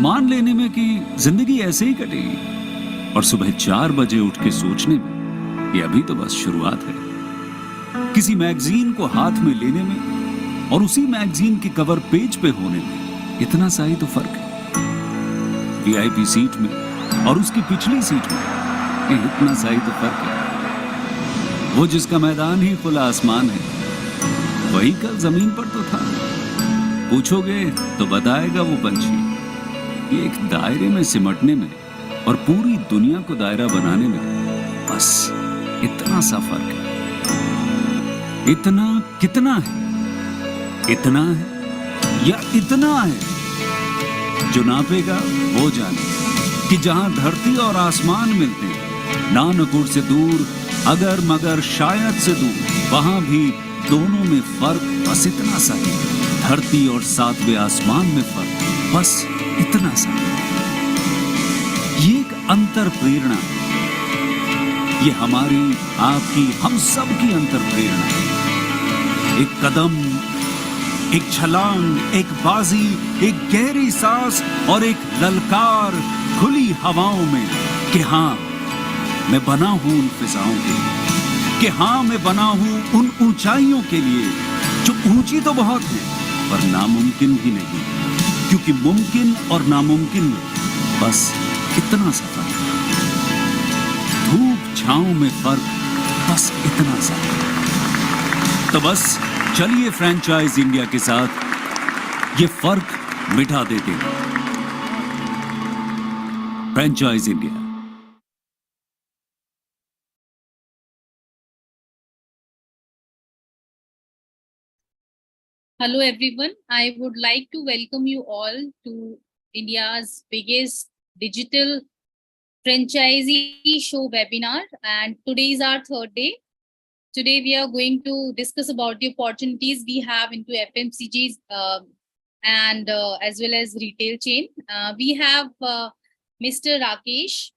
मान लेने में कि जिंदगी ऐसे ही कटेगी और सुबह 4 बजे उठ के सोचने में कि अभी तो बस शुरुआत है। किसी मैगजीन को हाथ में लेने में और उसी मैगजीन के कवर पेज पे होने में इतना सा ही तो फर्क है। वीआईपी सीट में और उसकी पिछली सीट में इतना सा ही तो फर्क है। वो जिसका मैदान ही खुला आसमान है, वही कल जमीन पर तो था। पूछोगे तो बताएगा वो पंछी कि एक दायरे में सिमटने में और पूरी दुनिया को दायरा बनाने में बस इतना सा फर्क है। इतना कितना है? इतना है या इतना है? जो नापेगा वो जाने कि जहां धरती और आसमान मिलते हैं, नानकुर से दूर, अगर मगर शायद से दूर, वहां भी दोनों में फर्क बस इतना सा है। धरती और सातवें आसमान में फर्क बस इतना सा। ये एक अंतर प्रेरणा, ये हमारी, आपकी, हम सब की अंतर प्रेरणा। एक कदम, एक छलांग, एक बाजी, एक गहरी सांस और एक ललकार खुली हवाओं में कि हाँ मैं बना हूं उन फिजाओं के लिए, कि हाँ मैं बना हूं उन ऊंचाइयों के लिए जो ऊंची तो बहुत है पर नामुमकिन भी नहीं, क्योंकि मुमकिन और नामुमकिन में बस इतना सा फर्क है। धूप छांव में फर्क बस इतना सा। तो बस चलिए फ्रेंचाइज इंडिया के साथ ये फर्क मिटा देते हैं। Franchise India. Hello everyone, I would like to welcome you all to India's biggest digital franchisee show webinar, and today is our third day. Today we are going to discuss about the opportunities we have into FMCGs and as well as retail chain. We have Mr. Rakesh.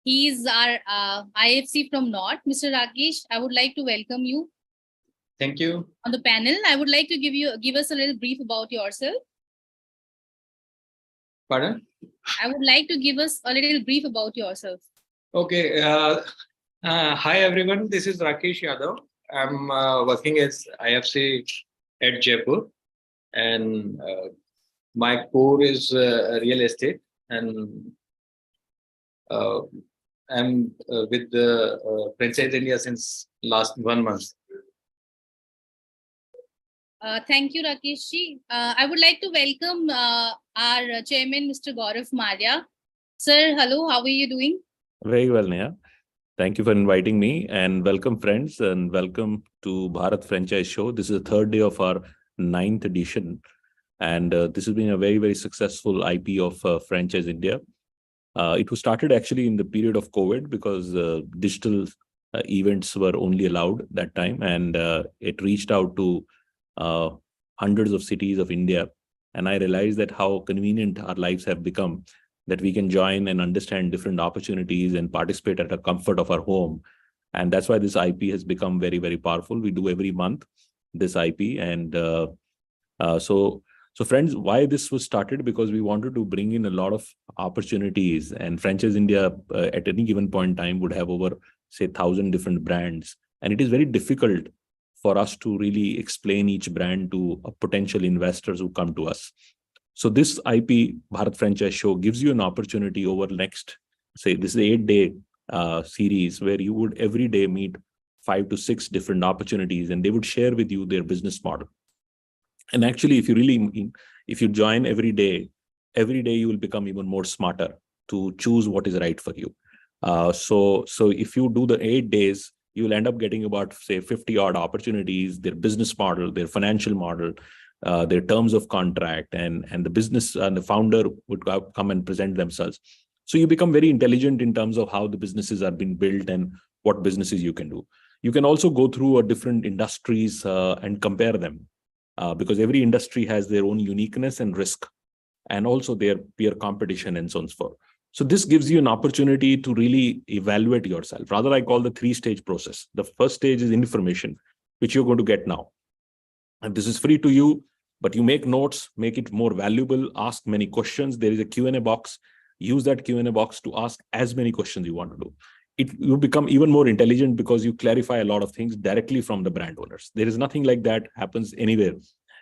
He is our IFC from North. Mr. Rakesh, I would like to welcome you. Thank you. On the panel, I would like to give us a little brief about yourself. Pardon? I would like to give us a little brief about yourself. Okay. Hi everyone. This is Rakesh Yadav. I'm working as IFC at Jaipur, and my core is real estate, and I'm with the Franchise India since last 1 month. Thank you, Rakesh ji. I would like to welcome our chairman, Mr. Gaurav Maria. Sir, hello, how are you doing? Very well, Neha. Thank you for inviting me, and welcome friends, and welcome to Bharat Franchise Show. This is the third day of our 9th edition, and this has been a very, very successful IP of Franchise India. It was started actually in the period of COVID because digital events were only allowed that time, and it reached out to hundreds of cities of India. And I realized that how convenient our lives have become, that we can join and understand different opportunities and participate at the comfort of our home. And that's why this IP has become very, very powerful. We do every month this IP. And so friends, why this was started? Because we wanted to bring in a lot of opportunities, and Franchise India at any given point in time would have over, say, 1,000 different brands. And it is very difficult for us to really explain each brand to potential investors who come to us. So this IP, Bharat Franchise Show, gives you an opportunity over next, say, this is an 8-day series where you would every day meet 5 to 6 different opportunities, and they would share with you their business model. And actually, if you join every day you will become even more smarter to choose what is right for you. So if you do the 8 days, you will end up getting about, say, 50 odd opportunities, their business model, their financial model, their terms of contract, and the business and the founder would come and present themselves. So you become very intelligent in terms of how the businesses are being built and what businesses you can do. You can also go through different industries and compare them because every industry has their own uniqueness and risk, and also their peer competition and so on and so forth. So this gives you an opportunity to really evaluate yourself. Rather, I call the 3-stage process. The first stage is information, which you're going to get now. And this is free to you, but you make notes, make it more valuable, ask many questions. There is a Q&A box. Use that Q&A box to ask as many questions you want to do. You become even more intelligent because you clarify a lot of things directly from the brand owners. There is nothing like that happens anywhere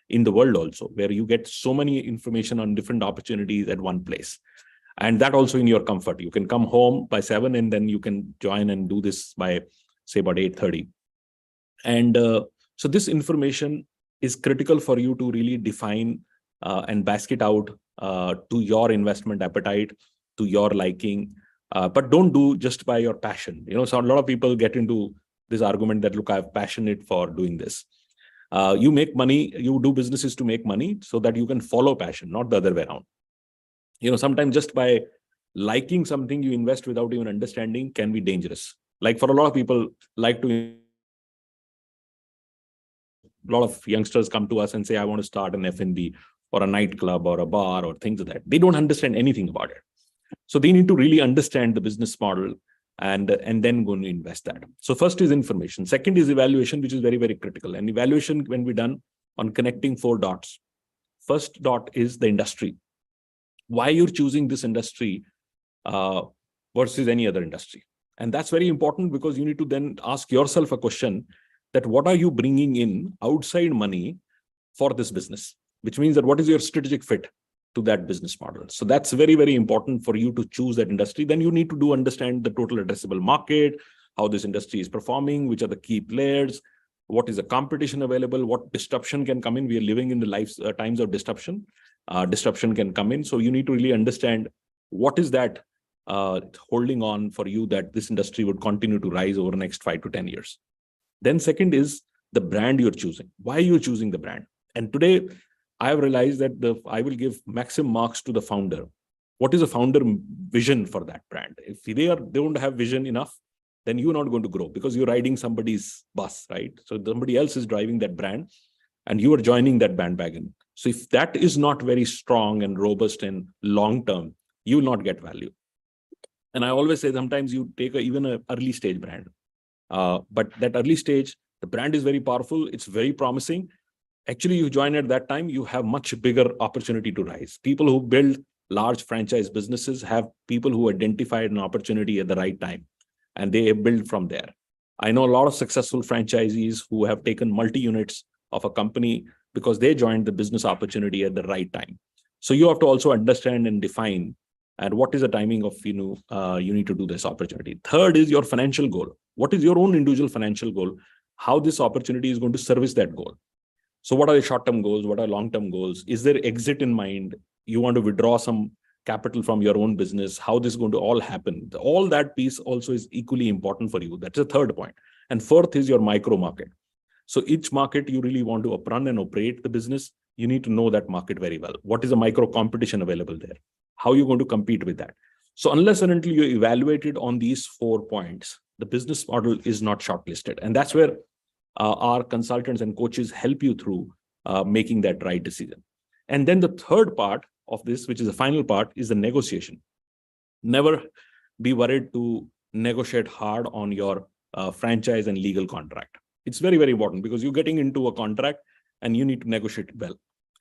in the world also, where you get so many information on different opportunities at one place. And that also in your comfort. You can come home by 7 and then you can join and do this by, say, about 8:30. And so this information is critical for you to really define and basket out to your investment appetite, to your liking. But don't do just by your passion. So a lot of people get into this argument that, look, I'm passionate for doing this. You make money, you do businesses to make money so that you can follow passion, not the other way around. Sometimes just by liking something you invest without even understanding can be dangerous. Like for a lot of people, a lot of youngsters come to us and say, I want to start an F&B or a nightclub or a bar or things like that. They don't understand anything about it. So they need to really understand the business model and then go and invest that. So first is information. Second is evaluation, which is very, very critical. And evaluation when we're done on connecting 4 dots. First dot is the industry. Why you're choosing this industry versus any other industry. And that's very important because you need to then ask yourself a question that what are you bringing in outside money for this business, which means that what is your strategic fit to that business model. So that's very, very important for you to choose that industry. Then you need to understand the total addressable market, how this industry is performing, which are the key players, what is the competition available, what disruption can come in. We are living in the times of disruption. Disruption can come in. So you need to really understand what is that holding on for you that this industry would continue to rise over the next 5 to 10 years. Then second is the brand you're choosing. Why you're choosing the brand. And today I have realized that I will give maximum marks to the founder. What is a founder vision for that brand? If they don't have vision enough, then you're not going to grow because you're riding somebody's bus, right? So somebody else is driving that brand and you are joining that bandwagon. So if that is not very strong and robust and long-term, you will not get value. And I always say sometimes you take even an early stage brand. But that early stage, the brand is very powerful. It's very promising. Actually, you join at that time, you have much bigger opportunity to rise. People who build large franchise businesses have people who identified an opportunity at the right time, and they build from there. I know a lot of successful franchisees who have taken multi-units of a company because they joined the business opportunity at the right time. So you have to also understand and define and what is the timing of, you need to do this opportunity. Third is your financial goal. What is your own individual financial goal? How this opportunity is going to service that goal. So what are the short-term goals? What are long-term goals? Is there exit in mind? You want to withdraw some capital from your own business? How this is going to all happen? All that piece also is equally important for you. That's the third point. And fourth is your micro market. So each market you really want to run and operate the business, you need to know that market very well. What is the micro competition available there? How are you going to compete with that? So unless and until you evaluate it on these 4 points, the business model is not shortlisted. And that's where our consultants and coaches help you through making that right decision. And then the third part of this, which is the final part, is the negotiation. Never be worried to negotiate hard on your franchise and legal contract. It's very, very important because you're getting into a contract and you need to negotiate well.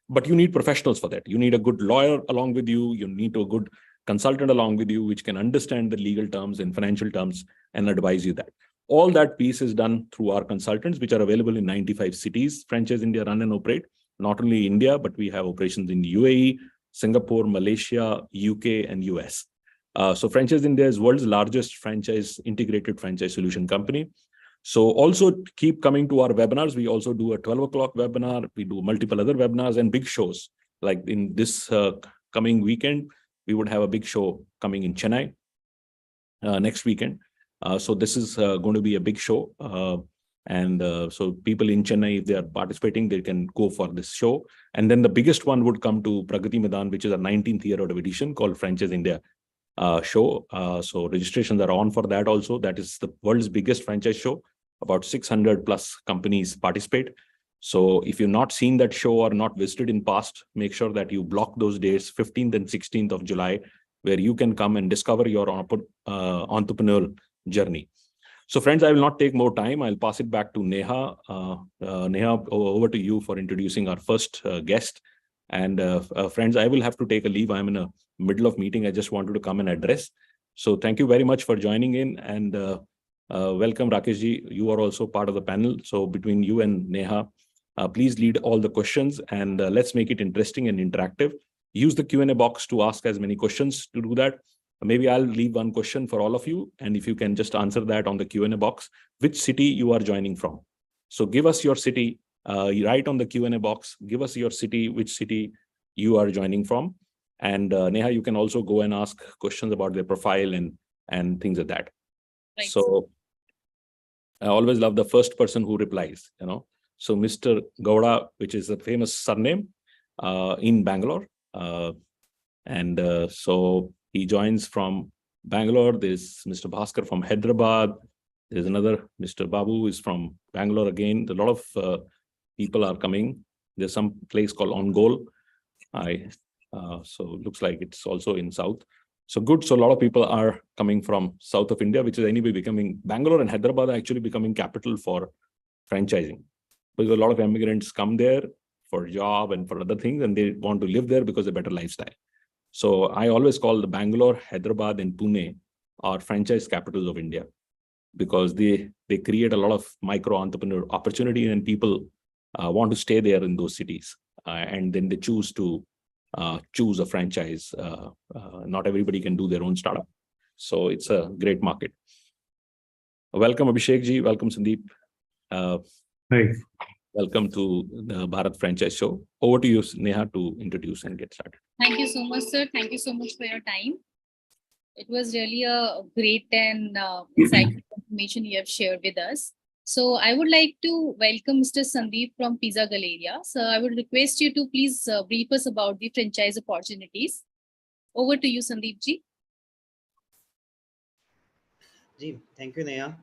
But you need professionals for that. You need a good lawyer along with you. You need a good consultant along with you, which can understand the legal terms and financial terms and advise you that. All that piece is done through our consultants, which are available in 95 cities. Franchise India run and operate, not only India, but we have operations in UAE, Singapore, Malaysia, UK, and US. So Franchise India is world's largest integrated franchise solution company. So also keep coming to our webinars. We also do a 12 o'clock webinar. We do multiple other webinars and big shows. Like in this coming weekend, we would have a big show coming in Chennai next weekend. So this is going to be a big show. So people in Chennai, if they are participating, they can go for this show. And then the biggest one would come to Pragati Maidan, which is a 19th year of edition called Franchise India show. So registrations are on for that also. That is the world's biggest franchise show. About 600 plus companies participate. So if you've not seen that show or not visited in past, make sure that you block those dates, 15th and 16th of July, where you can come and discover your entrepreneurial journey. So friends, I will not take more time. I'll pass it back to Neha. Neha, over to you for introducing our first guest. And friends, I will have to take a leave. I'm in a middle of meeting. I just wanted to come and address. So thank you very much for joining in, and welcome Rakesh ji. You are also part of the panel. So between you and Neha, please lead all the questions, and let's make it interesting and interactive. Use the Q&A box to ask as many questions. To do that, maybe I'll leave one question for all of you, and if you can just answer that on the Q&A box, which city you are joining from. So give us your city, write on the Q&A box, give us your city, which city you are joining from. And Neha, you can also go and ask questions about their profile and things like that. Right. So I always love the first person who replies, So Mr. Gowda, which is a famous surname in Bangalore. So he joins from Bangalore. There's Mr. Bhaskar from Hyderabad. There's another Mr. Babu who is from Bangalore again. A lot of people are coming. There's some place called Ongole. So looks like it's also in South. So good. So a lot of people are coming from South of India, which is anyway becoming, Bangalore and Hyderabad are actually becoming capital for franchising. Because a lot of immigrants come there for job and for other things, and they want to live there because of a better lifestyle. So I always call the Bangalore, Hyderabad, and Pune are franchise capitals of India, because they create a lot of micro entrepreneur opportunity, and people want to stay there in those cities, and then they choose a franchise. Not everybody can do their own startup, so it's a great market. Welcome Abhishek ji, welcome Sandeep. Hi. Welcome to the Bharat Franchise Show. Over to you, Neha, to introduce and get started. Thank you so much, sir. Thank you so much for your time. It was really a great and insightful information you have shared with us. So I would like to welcome Mr. Sandeep from Pizza Galleria. So I would request you to please brief us about the franchise opportunities. Over to you, Sandeep ji. जी, thank you Neha.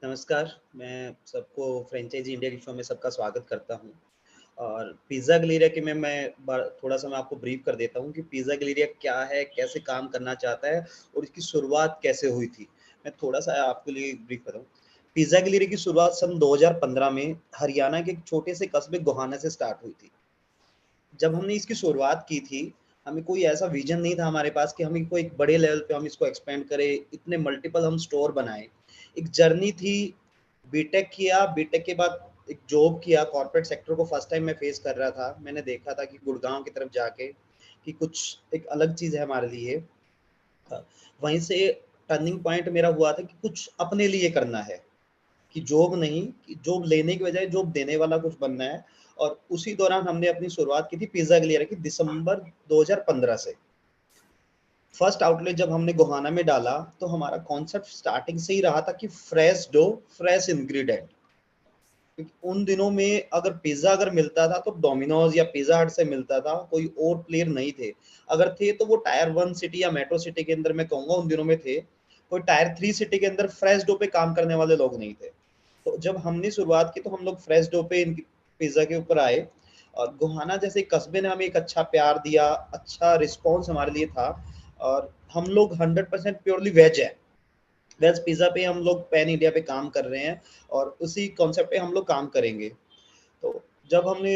नमस्कार, मैं सबको franchise India के show में सबका स्वागत करता हूं। और पिज़्ज़ा गैलेरिया के में मैं थोड़ा सा मैं आपको ब्रीफ कर देता हूं कि पिज़्ज़ा गैलेरिया क्या है, कैसे काम करना चाहता है और इसकी शुरुआत कैसे हुई थी। मैं थोड़ा सा आपके लिए ब्रीफ कर रहा हूँ। पिज़्ज़ा गैलेरिया की शुरुआत सन 2015 में हरियाणा के एक छोटे से कस्बे गोहाना से स्टार्ट हुई थी। जब हमने इसकी शुरुआत की थी, हमें कोई ऐसा विजन नहीं था हमारे पास कि हम इसको एक बड़े लेवल पे हम इसको एक्सपेंड करें, इतने मल्टीपल हम स्टोर बनाए। एक जर्नी थी, बीटेक किया, बीटेक के बाद एक जॉब किया, कॉर्पोरेट सेक्टर को फर्स्ट टाइम मैं फेस कर रहा था। मैंने देखा था कि गुड़गांव की तरफ जाके कि कुछ एक अलग चीज़ है हमारे लिए। वहीं से टर्निंग पॉइंट मेरा हुआ था कि कुछ अपने लिए करना है, कि जॉब नहीं, कि जॉब लेने की बजाय जॉब देने वाला कुछ बनना है। और उसी दौरान हमने अपनी शुरुआत की थी पिज़्ज़ा गैलेरिया की दिसंबर 2015 से। फर्स्ट आउटलेट जब हमने गोहाना में डाला तो हमारा कॉन्सेप्ट स्टार्टिंग से ही रहा था कि फ्रेश डो, फ्रेश इंग्रेडिएंट। उन दिनों में अगर पिज़्ज़ा अगर मिलता था तो डोमिनोज या पिज़्ज़ा हट से मिलता था, कोई और प्लेयर नहीं थे। अगर थे तो वो टायर 1 सिटी या मेट्रो सिटी के अंदर मैं कहूँगा उन दिनों में थे। कोई टायर 3 सिटी के अंदर फ्रेश डो पे काम करने वाले लोग नहीं थे। तो जब हमने शुरुआत की तो हम लोग फ्रेश डो पे पिज़्ज़ा के ऊपर आए, और गोहाना जैसे कस्बे ने हमें एक अच्छा प्यार दिया, अच्छा रिस्पॉन्स हमारे लिए था। और हम लोग 100% प्योरली वेज है। वेज पिज़्ज़ा पे हम लोग पैन इंडिया पे काम कर रहे हैं और उसी कॉन्सेप्ट पे हम लोग काम करेंगे। तो जब हमने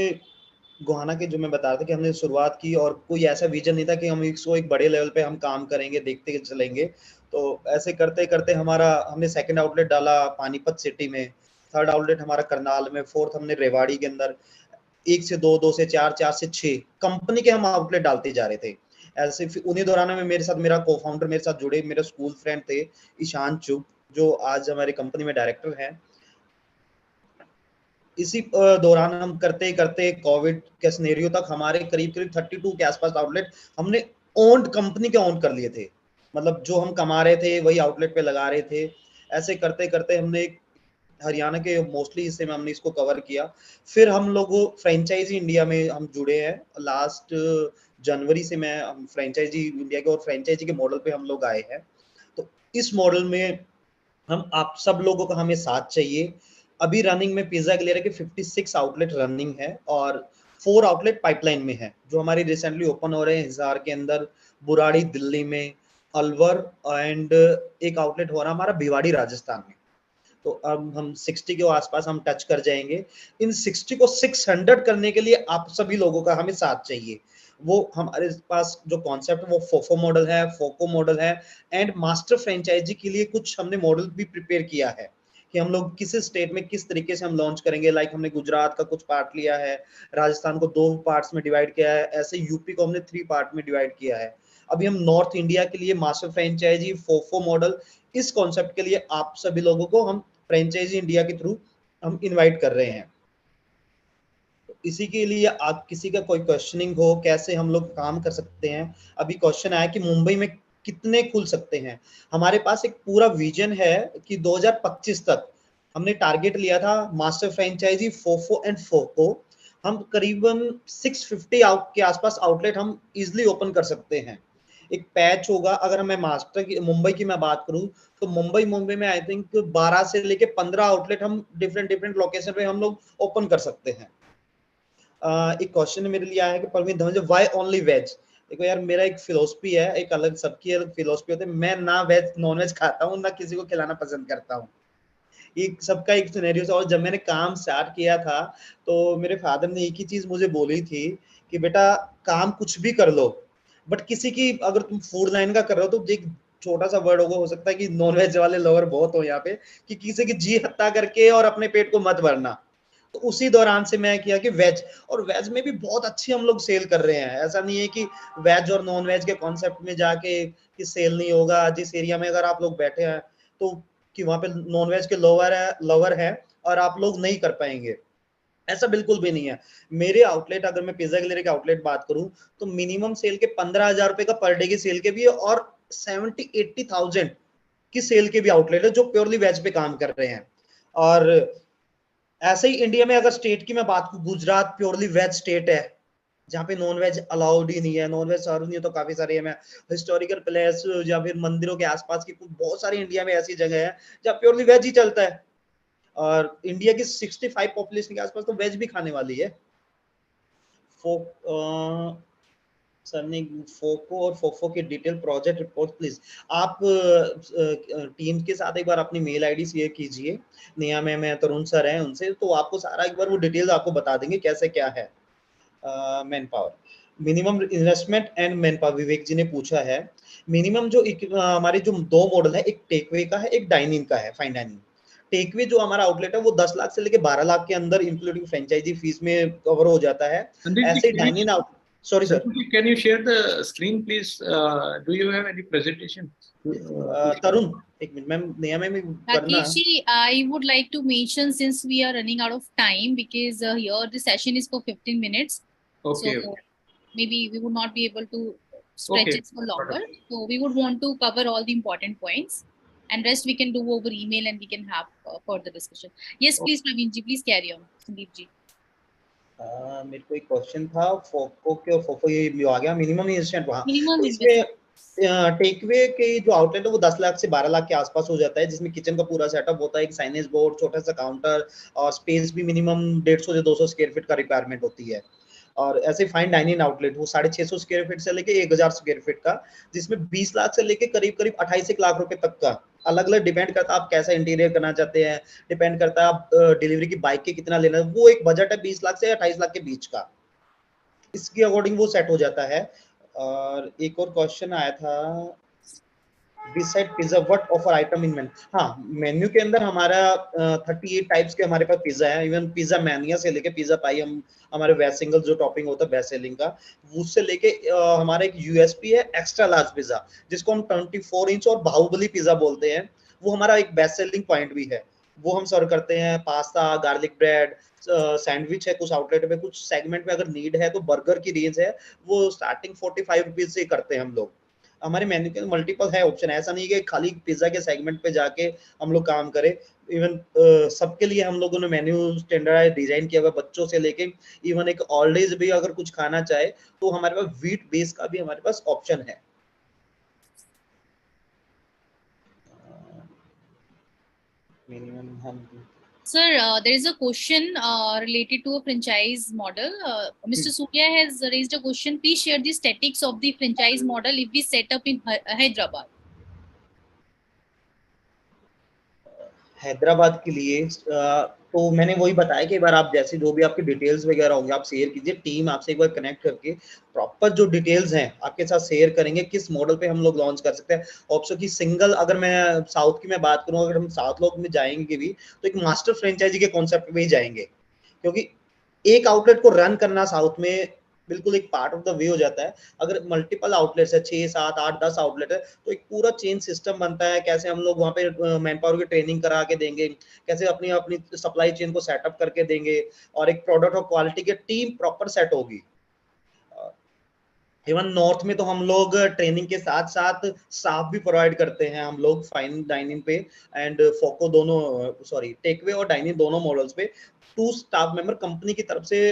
गोहाना के, जो मैं बता रहा था कि हमने शुरुआत की और कोई ऐसा विजन नहीं था कि हम इसको एक बड़े लेवल पे हम काम करेंगे, देखते चलेंगे। तो ऐसे करते करते हमने सेकंड आउटलेट डाला पानीपत सिटी में, थर्ड आउटलेट हमारा करनाल में, फोर्थ हमने रेवाड़ी के अंदर, 1 से 2, 2 से 4, 4 से 6 कंपनी के हम आउटलेट डालते जा रहे थे। ऐसे उन्हीं दौरान में मेरे साथ मेरा को-फाउंडर मेरे साथ जुड़े, मेरे स्कूल फ्रेंड थे ईशान चुग, जो आज हमारी कंपनी में डायरेक्टर हैं। इसी दौरान हम करते करते कोविड के सिनेरियो तक हमारे करीब 32 के आसपास आउटलेट हमने ओन्ड कंपनी के ओन कर लिए थे। मतलब जो हम कमा रहे थे वही आउटलेट पे लगा रहे थे। ऐसे करते करते हमने हरियाणा के मोस्टली हिस्से में हमने इसको कवर किया। फिर हम लोग फ्रेंचाइजी इंडिया में हम जुड़े हैं। लास्ट जनवरी से मैं फ्रेंचाइजी इंडिया के और फ्रेंचाइजी के मॉडल पे हम लोग आए हैं। तो इस मॉडल में हम आप सब लोगों का हमें साथ चाहिए। अभी रनिंग में पिज़्ज़ा गैलेरिया के 56 आउटलेट रनिंग है और 4 आउटलेट पाइपलाइन में है, जो हमारी रिसेंटली ओपन हो रहे हैं हिसार के अंदर, बुराड़ी दिल्ली में, अलवर एंड एक आउटलेट हो रहा हमारा भिवाड़ी राजस्थान में। तो अब हम 60 के आसपास हम टच कर जाएंगे। इन 60 को 600 करने के लिए आप सभी लोगों का हमें साथ चाहिए। वो हमारे पास जो कॉन्सेप्ट वो फोफो मॉडल है, फोको मॉडल है एंड मास्टर फ्रेंचाइजी के लिए कुछ हमने मॉडल भी प्रिपेयर किया है कि हम लोग किस स्टेट में किस तरीके से हम लॉन्च करेंगे। लाइक हमने गुजरात का कुछ पार्ट लिया है, राजस्थान को 2 पार्ट्स में डिवाइड किया है, ऐसे यूपी को हमने 3 पार्ट में डिवाइड किया है। अभी हम नॉर्थ इंडिया के लिए मास्टर फ्रेंचाइजी फोफो मॉडल, इस कॉन्सेप्ट के लिए आप सभी लोगों को हम फ्रेंचाइजी इंडिया के थ्रू हम इनवाइट कर रहे हैं। तो इसी के लिए आप किसी का कोई क्वेश्चनिंग हो कैसे हम लोग काम कर सकते हैं। अभी क्वेश्चन आया कि मुंबई में कितने खुल सकते हैं। हमारे पास एक पूरा विजन है कि 2025 तक हमने टारगेट लिया था मास्टर फ्रेंचाइजी फोफो एंड फोको, हम करीबन 650 आउट के आसपास आउटलेट हम इजिली ओपन कर सकते हैं। एक पैच होगा। अगर मैं मास्टर की मुंबई की मैं बात करूं तो मुंबई में आई थिंक 12 से लेके 15 आउटलेट हम डिफरेंट लोकेशन पे हम लोग ओपन कर सकते हैं। एक क्वेश्चन मेरे लिए आया है कि Parveen Dhawan why only veg. देखो यार, मेरा एक फिलोसफी है, एक अलग सबकी अलग फिलोसफी होती है। मैं ना वेज नॉन वेज खाता हूँ, ना किसी को खिलाना पसंद करता हूँ। एक सबका एक सिनेरियो था। और जब मैंने काम स्टार्ट किया था तो मेरे फादर ने एक ही चीज मुझे बोली थी कि बेटा काम कुछ भी कर लो, बट किसी की अगर तुम फूड लाइन का कर रहे हो तो एक छोटा सा वर्ड होगा, हो सकता है कि नॉन वेज वाले लवर बहुत हो यहाँ पे, कि किसी की जी हत्या करके और अपने पेट को मत भरना। तो उसी दौरान से मैं किया कि वेज, और वेज में भी बहुत अच्छी हम लोग सेल कर रहे हैं। ऐसा नहीं है कि वेज और नॉन वेज के कॉन्सेप्ट में जाके कि सेल नहीं होगा। जिस एरिया में अगर आप लोग बैठे हैं तो कि वहां पे नॉन वेज के लवर है और आप लोग नहीं कर पाएंगे, ऐसा बिल्कुल भी नहीं है। मेरे आउटलेट, अगर मैं पिज्जा गैलरी के आउटलेट बात करूं तो मिनिमम सेल के 15,000 रुपए का पर डे की सेल के भी है और 70-80,000 की सेल के भी आउटलेट है जो प्योरली वेज पे काम कर रहे हैं। और ऐसे ही इंडिया में अगर स्टेट की मैं बात करूं, गुजरात प्योरली वेज स्टेट है जहाँ पे नॉन वेज अलाउड ही नहीं है। नॉन वेज सर्व नहीं है तो काफी सारे है हिस्टोरिकल प्लेस या फिर मंदिरों के आसपास की बहुत सारी इंडिया में ऐसी जगह है जहाँ प्योरली वेज ही चलता है। और इंडिया की 65 पॉपुलेशन के आसपास तो वेज भी खाने वाली है। सर ने फोको और फोफो की डिटेल प्रोजेक्ट रिपोर्ट प्लीज। आप टीम के साथ एक बार अपनी मेल आईडी शेयर कीजिए। नेहा मैम है, तरुण सर हैं, उनसे तो आपको सारा एक बार वो डिटेल्स आपको बता देंगे कैसे क्या है। Man power, minimum investment and man power, Vivek ji ने पूछा है। मिनिमम जो हमारे जो 2 मॉडल है, एक टेकवे का है, एक डाइनिंग का है, फाइन डाइनिंग। टेकवे जो हमारा आउटलेट है वो 10 लाख से लेके 12 लाख के अंदर इंक्लूडिंग फ्रेंचाइजी फीस में कवर हो जाता है। ऐसे dining out, sorry sir, can you share the screen please? Do you have any presentation? तरुण एक मिनट, मैम नेहा मैम करना। Rakeshi, I would like to mention, since we are running out of time, because here the session is for 15 minutes. Okay. So maybe we would not be able to stretch Okay. it for longer. So we would want to cover all the important points, and rest we can do over email and we can have further discussion. Yes, please, Praveen ji, please carry on. Sandeep ji. मेरे को एक question था फोको के, फोको ये आ गया minimum investment वहाँ। Minimum तो इसमें टेकवे के जो आउटलेट है वो 10 लाख से 12 लाख के आसपास हो जाता है, जिसमें किचन का पूरा सेटअप होता है, एक साइनेज बोर्ड, छोटा सा काउंटर, और स्पेस भी मिनिमम 150 से 200 स्क्वायर फीट का रिक्वायरमेंट होती है। और ऐसे फाइन डाइनिंग आउटलेट वो 650 स्क्वायर फीट से लेके 1000 स्क्वायर फीट का, जिसमें 20 लाख से लेके करीब 28 लाख रुपए तक का अलग अलग डिपेंड करता है आप कैसा इंटीरियर करना चाहते हैं, डिपेंड करता है आप डिलीवरी की बाइक के कितना लेना है। वो एक बजट है 20 लाख से 28 लाख के बीच का, इसके अकॉर्डिंग वो सेट हो जाता है। और एक और क्वेश्चन आया था, beside pizza what offer item in menu. हाँ, मेन्यू के अंदर हमारा 38 टाइप्स के हमारे पास पिज्जा है। इवन पिज्जा मैनिया से लेके पिज्जा पाई, हम हमारे बेस्ट सिंगल जो टॉपिंग होता है बेस्ट सेलिंग का, उससे लेके हमारा एक यूएसपी है एक्स्ट्रा लार्ज पिज्जा, जिसको हम 24 इंच और बाहुबली पिज्जा बोलते हैं। वो हमारा एक बेस्ट सेलिंग पॉइंट भी है, वो हम सर्व करते हैं। पास्ता, गार्लिक ब्रेड, सैंडविच है कुछ आउटलेट में, कुछ सेगमेंट में अगर नीड है तो बर्गर की रेंज है, वो स्टार्टिंग 45 रुपीज से करते हैं हम लोग। हमारे मेन्यू के मल्टीपल है ऑप्शन, ऐसा नहीं कि खाली पिज्जा के सेगमेंट पे जाके हम लोग काम करें। इवन सबके लिए हम लोगों ने मेन्यू स्टैंडर्डाइज डिजाइन किया हुआ, बच्चों से लेके इवन एक ओल्ड एज भी अगर कुछ खाना चाहे तो हमारे पास व्हीट बेस का भी हमारे पास ऑप्शन है। मिनिमम हम Sir, there is a question related to a franchise model. Mr. Surya has raised a question. Please share the statistics of the franchise model if we set up in Hyderabad. Hyderabad के लिए तो मैंने वही बताया कि एक बार आप जैसे जो भी आपके डिटेल्स वगैरह होंगे आप शेयर कीजिए, टीम आपसे एक बार कनेक्ट करके प्रॉपर जो डिटेल्स हैं आपके साथ शेयर करेंगे, किस मॉडल पे हम लोग लॉन्च कर सकते हैं। ऑप्शन की सिंगल, अगर मैं साउथ की मैं बात करूँ, अगर हम साउथ लोग में जाएंगे भी तो एक मास्टर फ्रेंचाइजी के कॉन्सेप्ट पे ही जाएंगे, क्योंकि एक आउटलेट को रन करना साउथ में बिल्कुल एक पार्ट ऑफ द वे हो जाता है। अगर मल्टीपल आउटलेट्स है, 6 7 8 10 आउटलेट है, तो एक पूरा चेन सिस्टम बनता है। कैसे हम लोग वहाँ पे मैन पावर की ट्रेनिंग करा के देंगे, कैसे अपनी अपनी सप्लाई चेन को सेटअप करके देंगे, और एक प्रोडक्ट और क्वालिटी की टीम प्रॉपर सेट होगी। इवन नॉर्थ में तो हम लोग ट्रेनिंग के साथ साथ स्टाफ भी प्रोवाइड करते हैं हम लोग, फाइन डाइनिंग पे एंड फोको दोनों, सॉरी टेकवे और डाइनिंग दोनों मॉडल्स पे 2 स्टाफ मेंबर कंपनी की तरफ से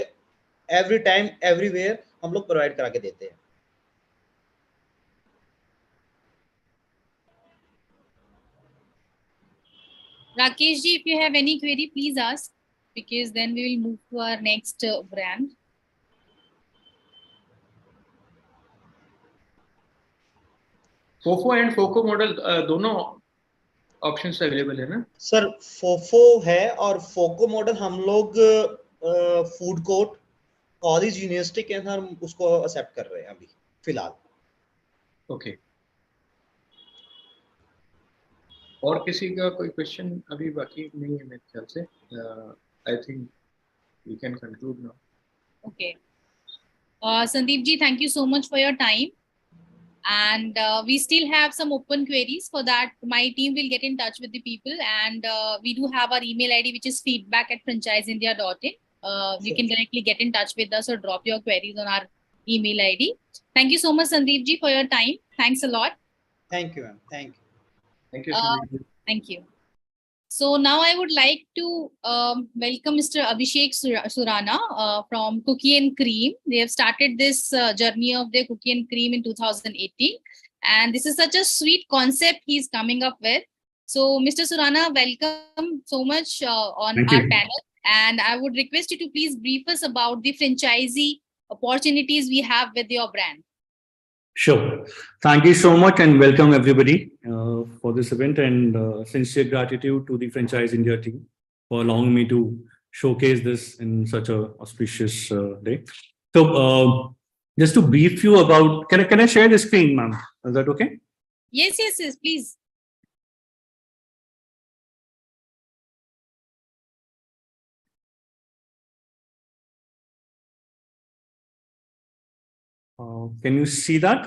एवरी टाइम एवरीवेयर हम लोग प्रोवाइड करा के देते हैं। Rakesh ji, if you have any query, please ask, because then we will move to our next brand. फोफो and फोको model दोनों ऑप्शंस अवेलेबल है ना सर? फोफो है और फोको मॉडल हम लोग फूड कोर्ट कॉलेज यूनिवर्सिटी के अंदर हम उसको एक्सेप्ट कर रहे हैं अभी फिलहाल। ओके। और किसी का कोई क्वेश्चन अभी बाकी नहीं है मेरे ख्याल से। I think we can conclude now. Okay. Sandeep ji, thank you so much for your time. And we still have some open queries. For that, my team will get in touch with the people, and we do have our email ID, which is feedback@franchiseindia.in. You can directly get in touch with us or drop your queries on our email ID. Thank you so much, Sandeep ji, for your time. Thanks a lot. Thank you, ma'am. Thank you. Thank you, Sandeep. Thank you. So now I would like to welcome Mr. Abhishek Surana from Cookie and Cream. They have started this journey of their Cookie and Cream in 2018. And this is such a sweet concept he's coming up with. So Mr. Surana, welcome so much on our panel. And I would request you to please brief us about the franchisee opportunities we have with your brand. Sure. Thank you so much and welcome everybody for this event, and sincere gratitude to the Franchise India team for allowing me to showcase this in such a auspicious day. So just to brief you about, can I share the screen, ma'am? Is that okay? Yes, please. Can you see that?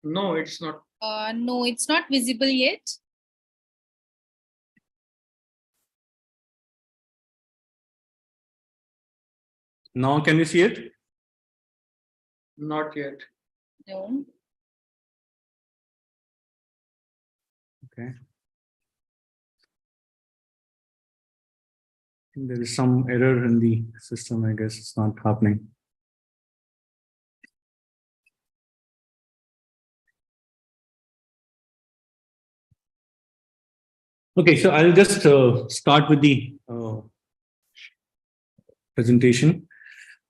No, it's not. No, it's not visible yet. Now, can you see it? Not yet. No. Okay. There is some error in the system. I guess it's not happening. Okay, so I'll just start with the presentation.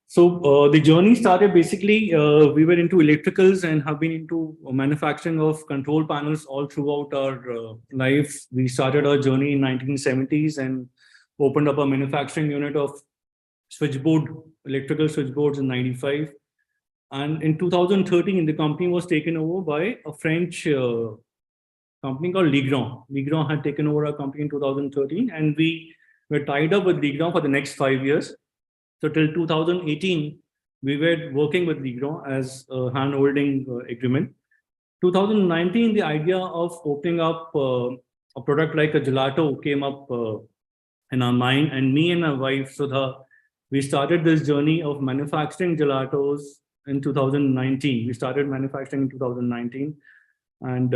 So the journey started basically, we were into electricals and have been into manufacturing of control panels all throughout our life. We started our journey in 1970s and opened up a manufacturing unit of switchboard, electrical switchboards in 95. And in 2013, the company was taken over by a French company called Legrand. Legrand had taken over our company in 2013, and we were tied up with Legrand for the next 5 years. So till 2018, we were working with Legrand as a hand-holding agreement. 2019, the idea of opening up a product like a gelato came up in our mind, and me and my wife, Sudha, we started this journey of manufacturing gelatos in 2019. We started manufacturing in 2019, and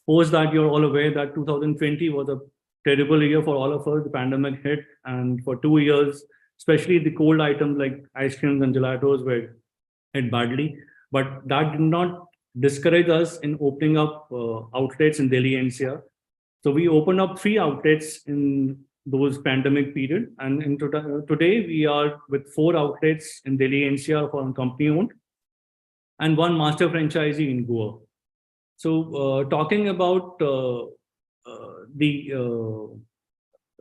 post that, you're all aware that 2020 was a terrible year for all of us. The pandemic hit, and for 2 years, especially the cold items like ice creams and gelatos were hit badly. But that did not discourage us in opening up outlets in Delhi NCR. So we opened up 3 outlets in those pandemic period, and today we are with 4 outlets in Delhi NCR for company owned, and 1 master franchisee in Goa. So talking about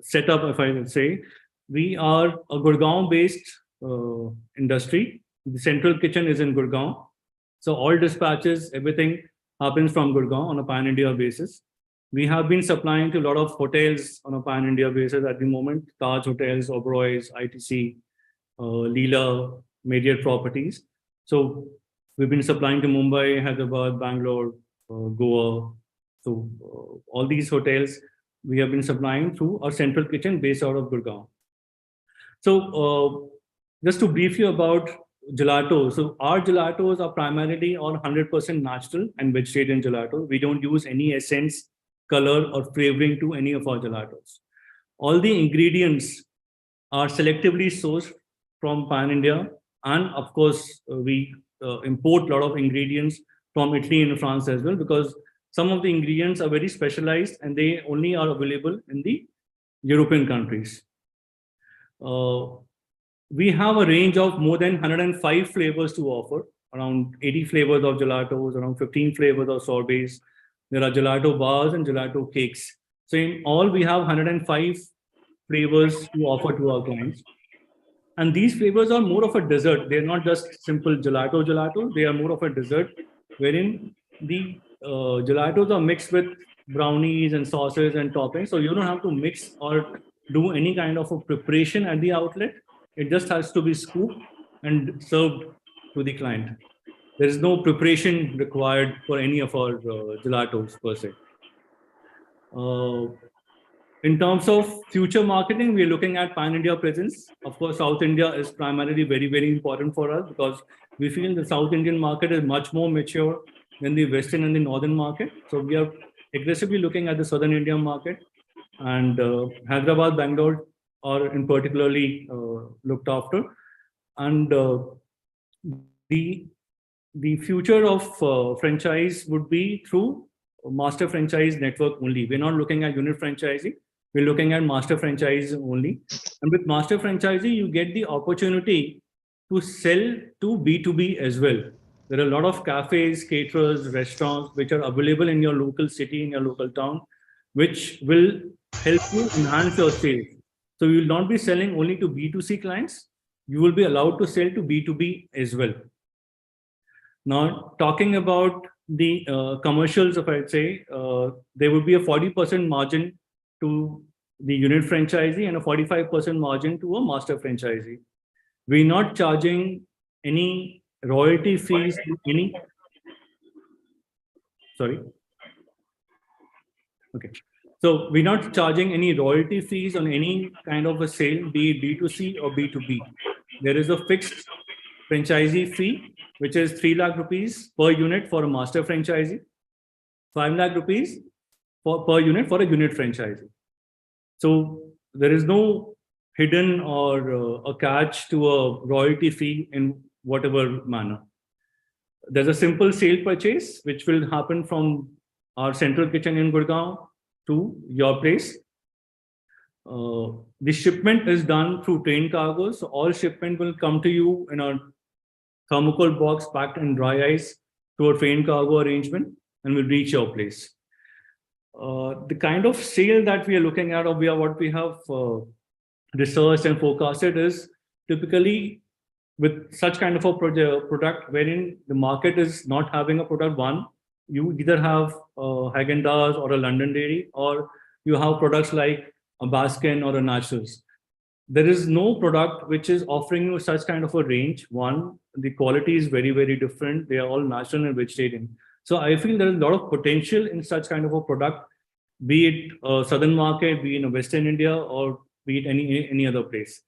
setup, if I would say, we are a Gurgaon-based industry. The central kitchen is in Gurgaon. So all dispatches, everything happens from Gurgaon on a pan-India basis. We have been supplying to a lot of hotels on a pan-India basis at the moment: Taj Hotels, Oberoi's, ITC, Leela, Marriott Properties. So we've been supplying to Mumbai, Hyderabad, Bangalore, Goa. So all these hotels we have been supplying through our central kitchen based out of Gurgaon. So just to brief you about gelato. So our gelatos are primarily all 100% natural and vegetarian gelato. We don't use any essence, color, or flavoring to any of our gelatos. All the ingredients are selectively sourced from Pan India, and of course we import a lot of ingredients from Italy and France as well, because some of the ingredients are very specialized and they only are available in the European countries. We have a range of more than 105 flavors to offer, around 80 flavors of gelatos, around 15 flavors of sorbets. There are gelato bars and gelato cakes. So in all, we have 105 flavors to offer to our clients. And these flavors are more of a dessert. They're not just simple gelato. They are more of a dessert, wherein the gelatos are mixed with brownies and sauces and toppings. So you don't have to mix or do any kind of a preparation at the outlet. It just has to be scooped and served to the client. There is no preparation required for any of our gelatos per se. In terms of future marketing, we're looking at pan-India presence. Of course, South India is primarily very, very important for us, because we feel the South Indian market is much more mature than the Western and the Northern market. So we are aggressively looking at the Southern Indian market, and Hyderabad, Bangalore are in particularly looked after. And the future of franchise would be through master franchise network only. We're not looking at unit franchising. We're looking at master franchise only. And with master franchising, you get the opportunity to sell to B2B as well. There are a lot of cafes, caterers, restaurants which are available in your local city, in your local town, which will help you enhance your sales. So you will not be selling only to B2C clients. You will be allowed to sell to B2B as well. Now, talking about the commercials, if I'd say, there would be a 40% margin to the unit franchisee and a 45% margin to a master franchisee. We're not charging any royalty fees to any. Sorry. Okay. So we're not charging any royalty fees on any kind of a sale, be it B2C or B2B. There is a fixed franchisee fee, which is 3 lakh rupees per unit for a master franchisee, 5 lakh rupees per unit for a unit franchisee. So there is no hidden or a catch to a royalty fee in whatever manner. There's a simple sale purchase, which will happen from our central kitchen in Gurgaon to your place. The shipment is done through train cargo. So all shipment will come to you in a thermocol box packed in dry ice to a train cargo arrangement and will reach your place. The kind of sale that we are looking at, or what we have researched and forecasted, is typically with such kind of a product wherein the market is not having a product. One, you either have Häagen-Dazs or a London Dairy, or you have products like a Baskin or a Naturals. There is no product which is offering you such kind of a range. One, the quality is very, very different. They are all natural and vegetarian. So I feel there is a lot of potential in such kind of a product, be it a southern market, be it in Western India, or be it any other place.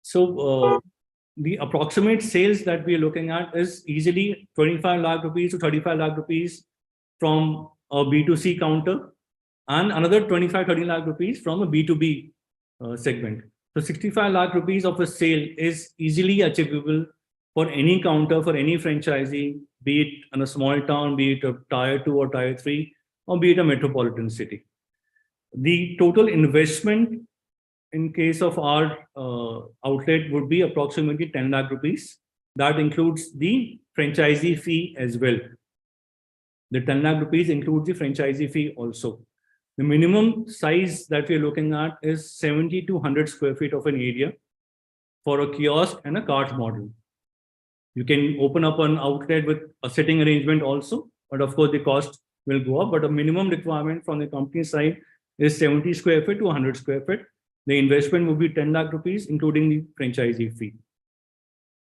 So the approximate sales that we are looking at is easily 25 lakh rupees to 35 lakh rupees from a B2C counter, and another 25-30 lakh rupees from a B2B segment. So 65 lakh rupees of a sale is easily achievable for any counter, for any franchisee, be it in a small town, be it a tier 2 or tier 3, or be it a metropolitan city. The total investment in case of our outlet would be approximately 10 lakh rupees. That includes the franchisee fee as well. The 10 lakh rupees includes the franchisee fee also. The minimum size that we're looking at is 70 to 100 square feet of an area for a kiosk and a cart model. You can open up an outlet with a sitting arrangement also, but of course the cost will go up. But a minimum requirement from the company side is 70 square feet to 100 square feet. The investment will be 10 lakh rupees, including the franchisee fee.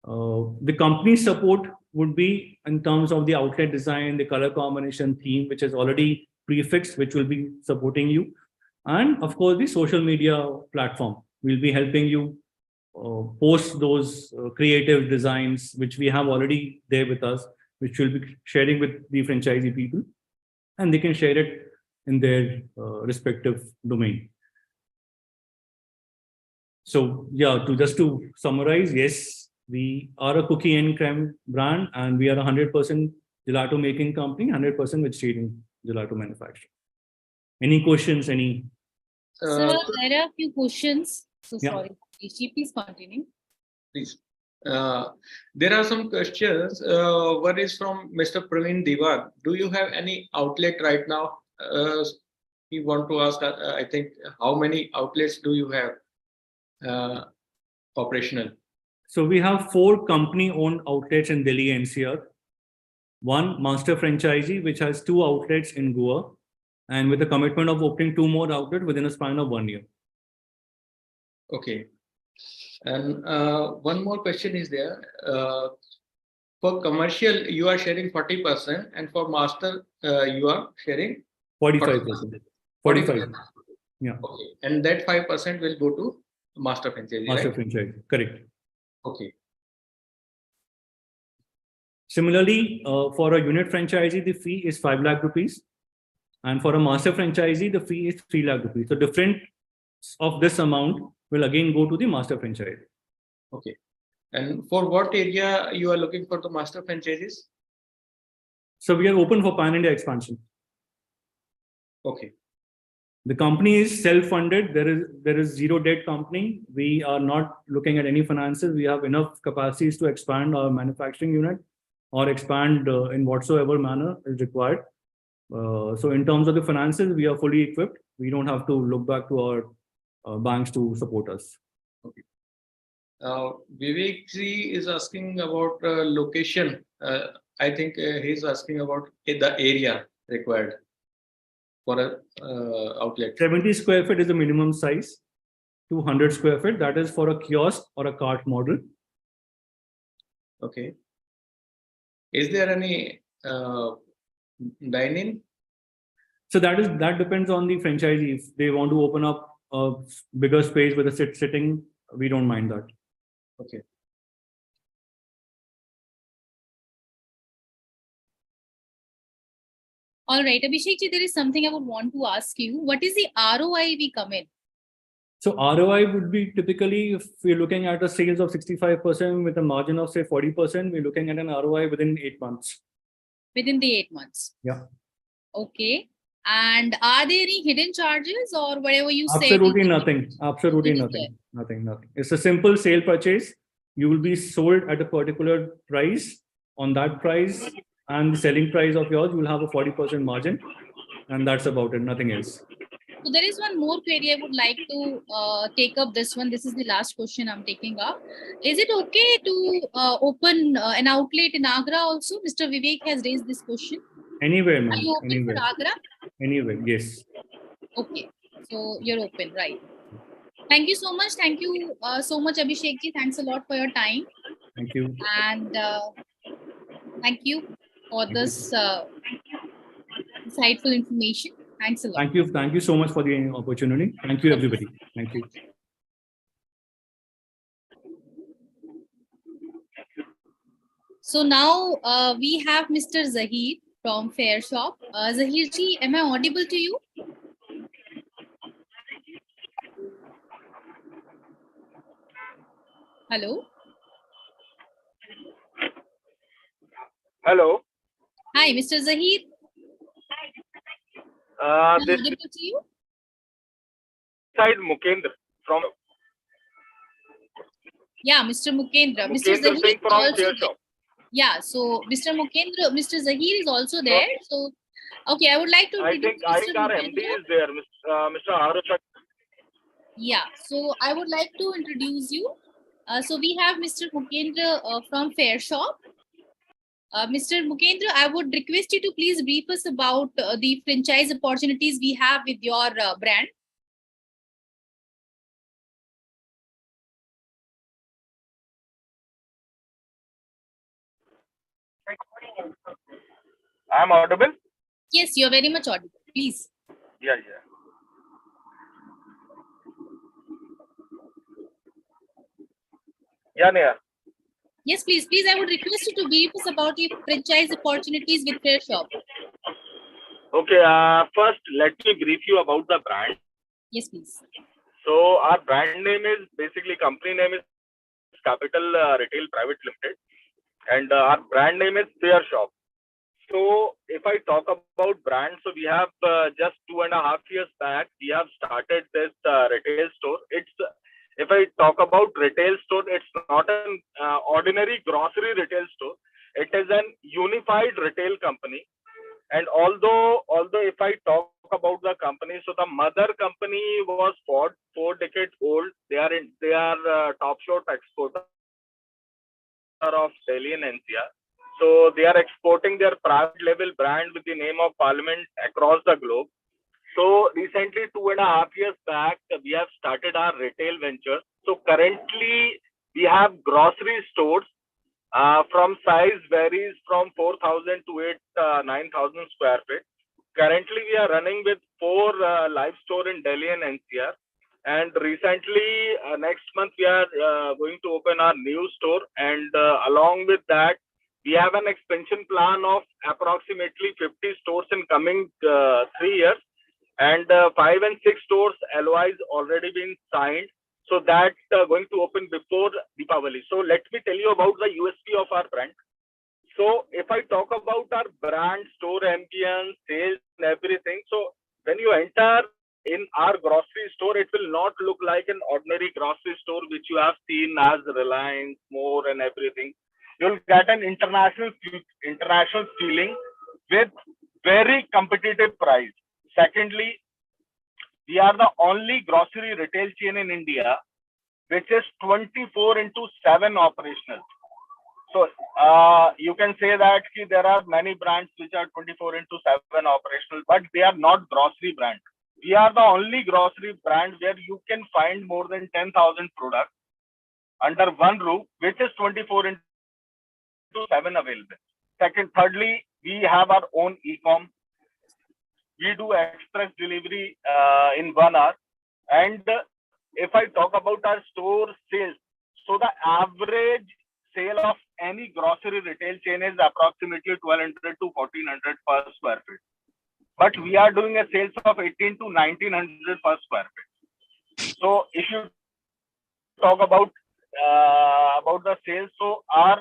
The company support would be in terms of the outlet design, the color combination theme, which is already prefixed, which will be supporting you. And of course, the social media platform will be helping you post those creative designs, which we have already there with us, which we'll be sharing with the franchisee people, and they can share it in their respective domain. So yeah, to summarize, yes, we are a cookie and creme brand, and we are a 100% gelato making company, 100% vegetarian gelato manufacturer. Any questions? Any? Sir, there are a few questions. So Yeah. sorry, please continue. Please. There are some questions. One is from Mr. Praveen Diwan. Do you have any outlet right now? We want to ask, I think, how many outlets do you have operational? So we have 4 company-owned outlets in Delhi NCR. One master franchisee, which has 2 outlets in Goa, and with a commitment of opening 2 more outlets within a span of 1 year. Okay. And one more question is there. For commercial, you are sharing 40%, and for master, you are sharing 45%. 45. Yeah. Okay. And that 5% will go to master franchisee, Master right? franchise. Correct. Okay. Similarly, for a unit franchisee, the fee is 5 lakh rupees. And for a master franchisee, the fee is 3 lakh rupees. So difference of this amount will again go to the master franchisee. Okay. And for what area you are looking for the master franchises? So we are open for pan-India expansion. Okay. The company is self-funded. There is zero debt company. We are not looking at any finances. We have enough capacities to expand our manufacturing unit or expand in whatsoever manner is required. So in terms of the finances, we are fully equipped. We don't have to look back to our banks to support us. Okay. Vivek ji is asking about location. I think he's asking about the area required for a outlet. 70 square feet is the minimum size. 200 square feet, that is for a kiosk or a cart model. Okay. Is there any dine-in? So that depends on the franchisee. If they want to open up a bigger space with a sitting, we don't mind that. Okay. All right, Abhishek ji, there is something I would want to ask you. What is the ROI we come in? So ROI would be typically, if we're looking at a sales of 65% with a margin of say 40%, we're looking at an ROI within 8 months. Within the 8 months. Yeah. Okay. And are there any hidden charges or whatever you say? Absolutely nothing. Absolutely It is nothing. Nothing. It's a simple sale purchase. You will be sold at a particular price. On that price and the selling price of yours, you will have a 40% margin. And that's about it. Nothing else. So there is one more query I would like to take up this one. This is the last question I'm taking up. Is it okay to open an outlet in Agra also? Mr. Vivek has raised this question. Anywhere, ma'am. Are you open Anywhere. for Agra? Anywhere, yes. Okay. So you're open, right? Thank you so much. Thank you so much, Abhishek ji. Thanks a lot for your time. Thank you. And thank you for this insightful information. Thanks a lot. Thank you. Thank you so much for the opportunity. Thank you, everybody. Thank you. So now we have Mr. Zahir from Fair Shop. Zahir ji, am I audible to you? Hello. Hello. Hi, Mr. Zahir. Am I This audible to you? side Mukendra from Yeah, Mr. Mukendra. Mr. Mukendra Zahir Singh is from also Fair there. Shop. Yeah, so Mr. Mukendra, Mr. Zahir is also there. So Okay, I would like to I introduce think Mr. our MD Mukendra. is there, Mr. Arushak. Yeah, so I would like to introduce you. So we have Mr. Mukendra from Fair Shop. Mr. Mukendra, I would request you to please brief us about the franchise opportunities we have with your brand. I'm audible? Yes, you're very much audible. Please. Yeah. Yeah, Neha. Yes, please. Please, I would request you to brief us about your franchise opportunities with Fair Shop. Okay, first let me brief you about the brand. Yes, please. So our brand name is basically, company name is Capital Retail Private Limited, and our brand name is Fair Shop. So if I talk about brand, so we have just 2.5 years back, we have started this retail store. If I talk about retail store, it's not an ordinary grocery retail store. It is an unified retail company. And although if I talk about the company, so the mother company was 4 decades old. They are top shop exporter of Delhi and NCR. So they are exporting their private label brand with the name of Parliament across the globe. So recently, 2.5 years back, we have started our retail venture. So currently, we have grocery stores. From size varies from 4,000 to 9,000 square feet. Currently, we are running with 4 live store in Delhi and NCR. And recently, next month, we are going to open our new store. And along with that, we have an expansion plan of approximately 50 stores in coming 3 years. And 5 and 6 stores LOIs already been signed. So that going to open before Deepavali. So let me tell you about the USP of our brand. So if I talk about our brand, store ambience, sales and everything. So when you enter in our grocery store, it will not look like an ordinary grocery store which you have seen as Reliance, More and everything. You'll get an international feeling with very competitive price. Secondly, we are the only grocery retail chain in India which is 24/7 operational. So you can say that there are many brands which are 24/7 operational, but they are not grocery brand. We are the only grocery brand where you can find more than 10,000 products under one roof, which is 24/7 available. Thirdly, we have our own e-com. We do express delivery in 1 hour. And if I talk about our store sales, so the average sale of any grocery retail chain is approximately 1,200 to 1,400 per square feet. But we are doing a sales of 18 to 1,900 per square feet. So if you talk about the sales, so our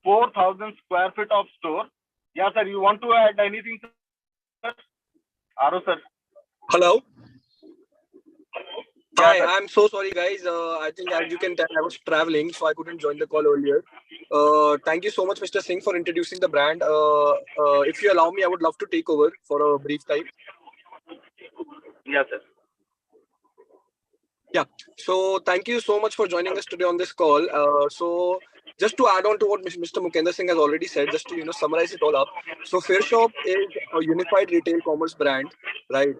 4,000 square feet of store. Yeah, sir, you want to add anything, sir? Aro, sir. Hello. Yeah, Hi, sir. I'm so sorry, guys. I think as you can tell, I was traveling, so I couldn't join the call earlier. Thank you so much, Mr. Singh, for introducing the brand. If you allow me, I would love to take over for a brief time. Yes, sir. Yeah. So thank you so much for joining us today on this call. So just to add on to what Mr. Mukendra Singh has already said, just to summarize it all up. So Fair Shop is a unified retail commerce brand, right?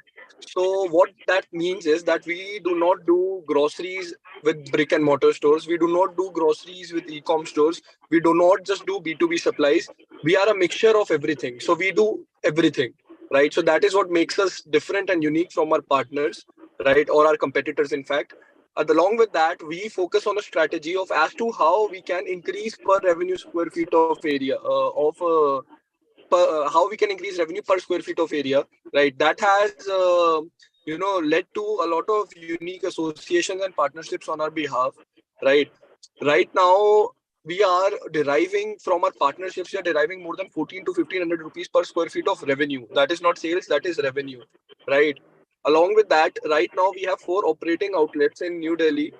So what that means is that we do not do groceries with brick and mortar stores. We do not do groceries with e-com stores. We do not just do B2B supplies. We are a mixture of everything. So we do everything, right? So that is what makes us different and unique from our partners, right? Or our competitors, in fact. Along with that, we focus on a strategy of as to how we can increase per revenue square feet of area how we can increase revenue per square feet of area, right? That has led to a lot of unique associations and partnerships on our behalf, right? Right now, we are deriving from our partnerships. We are deriving more than 14 to 1,500 rupees per square feet of revenue. That is not sales, that is revenue, right? Along with that, right now we have 4 operating outlets in New Delhi.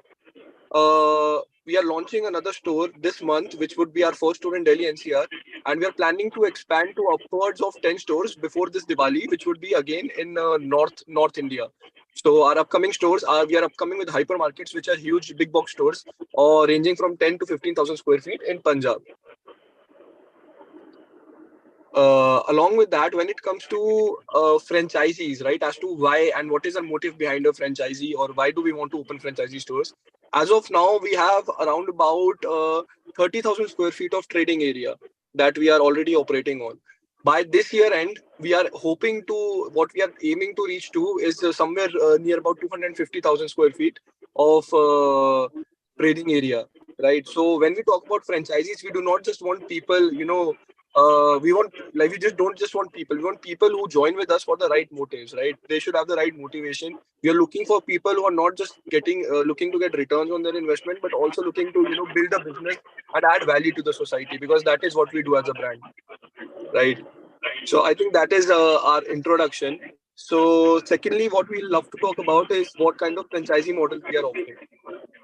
We are launching another store this month, which would be our first store in Delhi NCR. and we are planning to expand to upwards of 10 stores before this Diwali, which would be again in North India. So our upcoming stores we are upcoming with hypermarkets, which are huge big box stores, or ranging from 10 to 15,000 square feet in Punjab. Along with that, when it comes to franchisees, right, as to why and what is the motive behind a franchisee, or why do we want to open franchisee stores? As of now, we have around about 30,000 square feet of trading area that we are already operating on. By this year end, we are hoping to, what we are aiming to reach to is somewhere near about 250,000 square feet of trading area, right? So when we talk about franchisees, we do not just want people, we just don't just want people. We want people who join with us for the right motives, right? They should have the right motivation. We are looking for people who are not just looking to get returns on their investment, but also looking to build a business and add value to the society, because that is what we do as a brand, right? So I think that is our introduction. So secondly, what we love to talk about is what kind of franchisee model we are offering.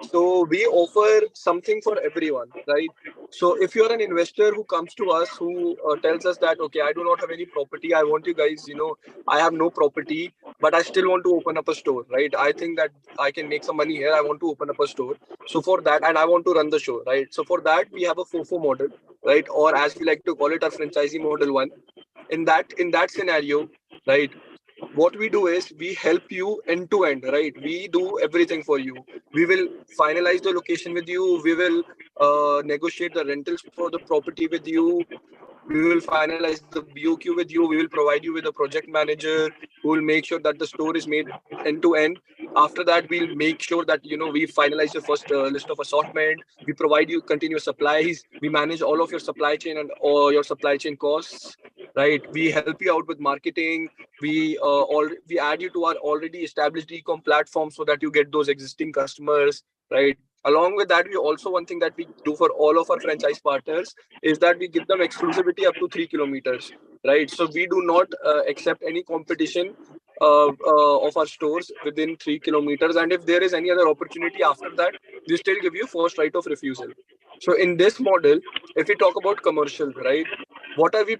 So we offer something for everyone, right? So if you're an investor who comes to us, who tells us that, okay, I do not have any property, I want you guys, I have no property, but I still want to open up a store, right? I think that I can make some money here. I want to open up a store. So for that, and I want to run the show, right? So for that, we have a FOFO model, right? Or as we like to call it, our franchisee model one. In that scenario, right, what we do is we help you end to end, right? We do everything for you. We will finalize the location with you. We will negotiate the rentals for the property with you. We will finalize the BOQ with you. We will provide you with a project manager who will make sure that the store is made end to end. After that, we'll make sure that we finalize the first list of assortment. We provide you continuous supplies. We manage all of your supply chain and all your supply chain costs, right? We help you out with marketing. We add you to our already established e-com platform so that you get those existing customers, right? Along with that, we also, one thing that we do for all of our franchise partners is that we give them exclusivity up to 3 kilometers, right? So we do not accept any competition of our stores within 3 kilometers. And if there is any other opportunity after that, we still give you first right of refusal. So in this model, if we talk about commercial, right, what are we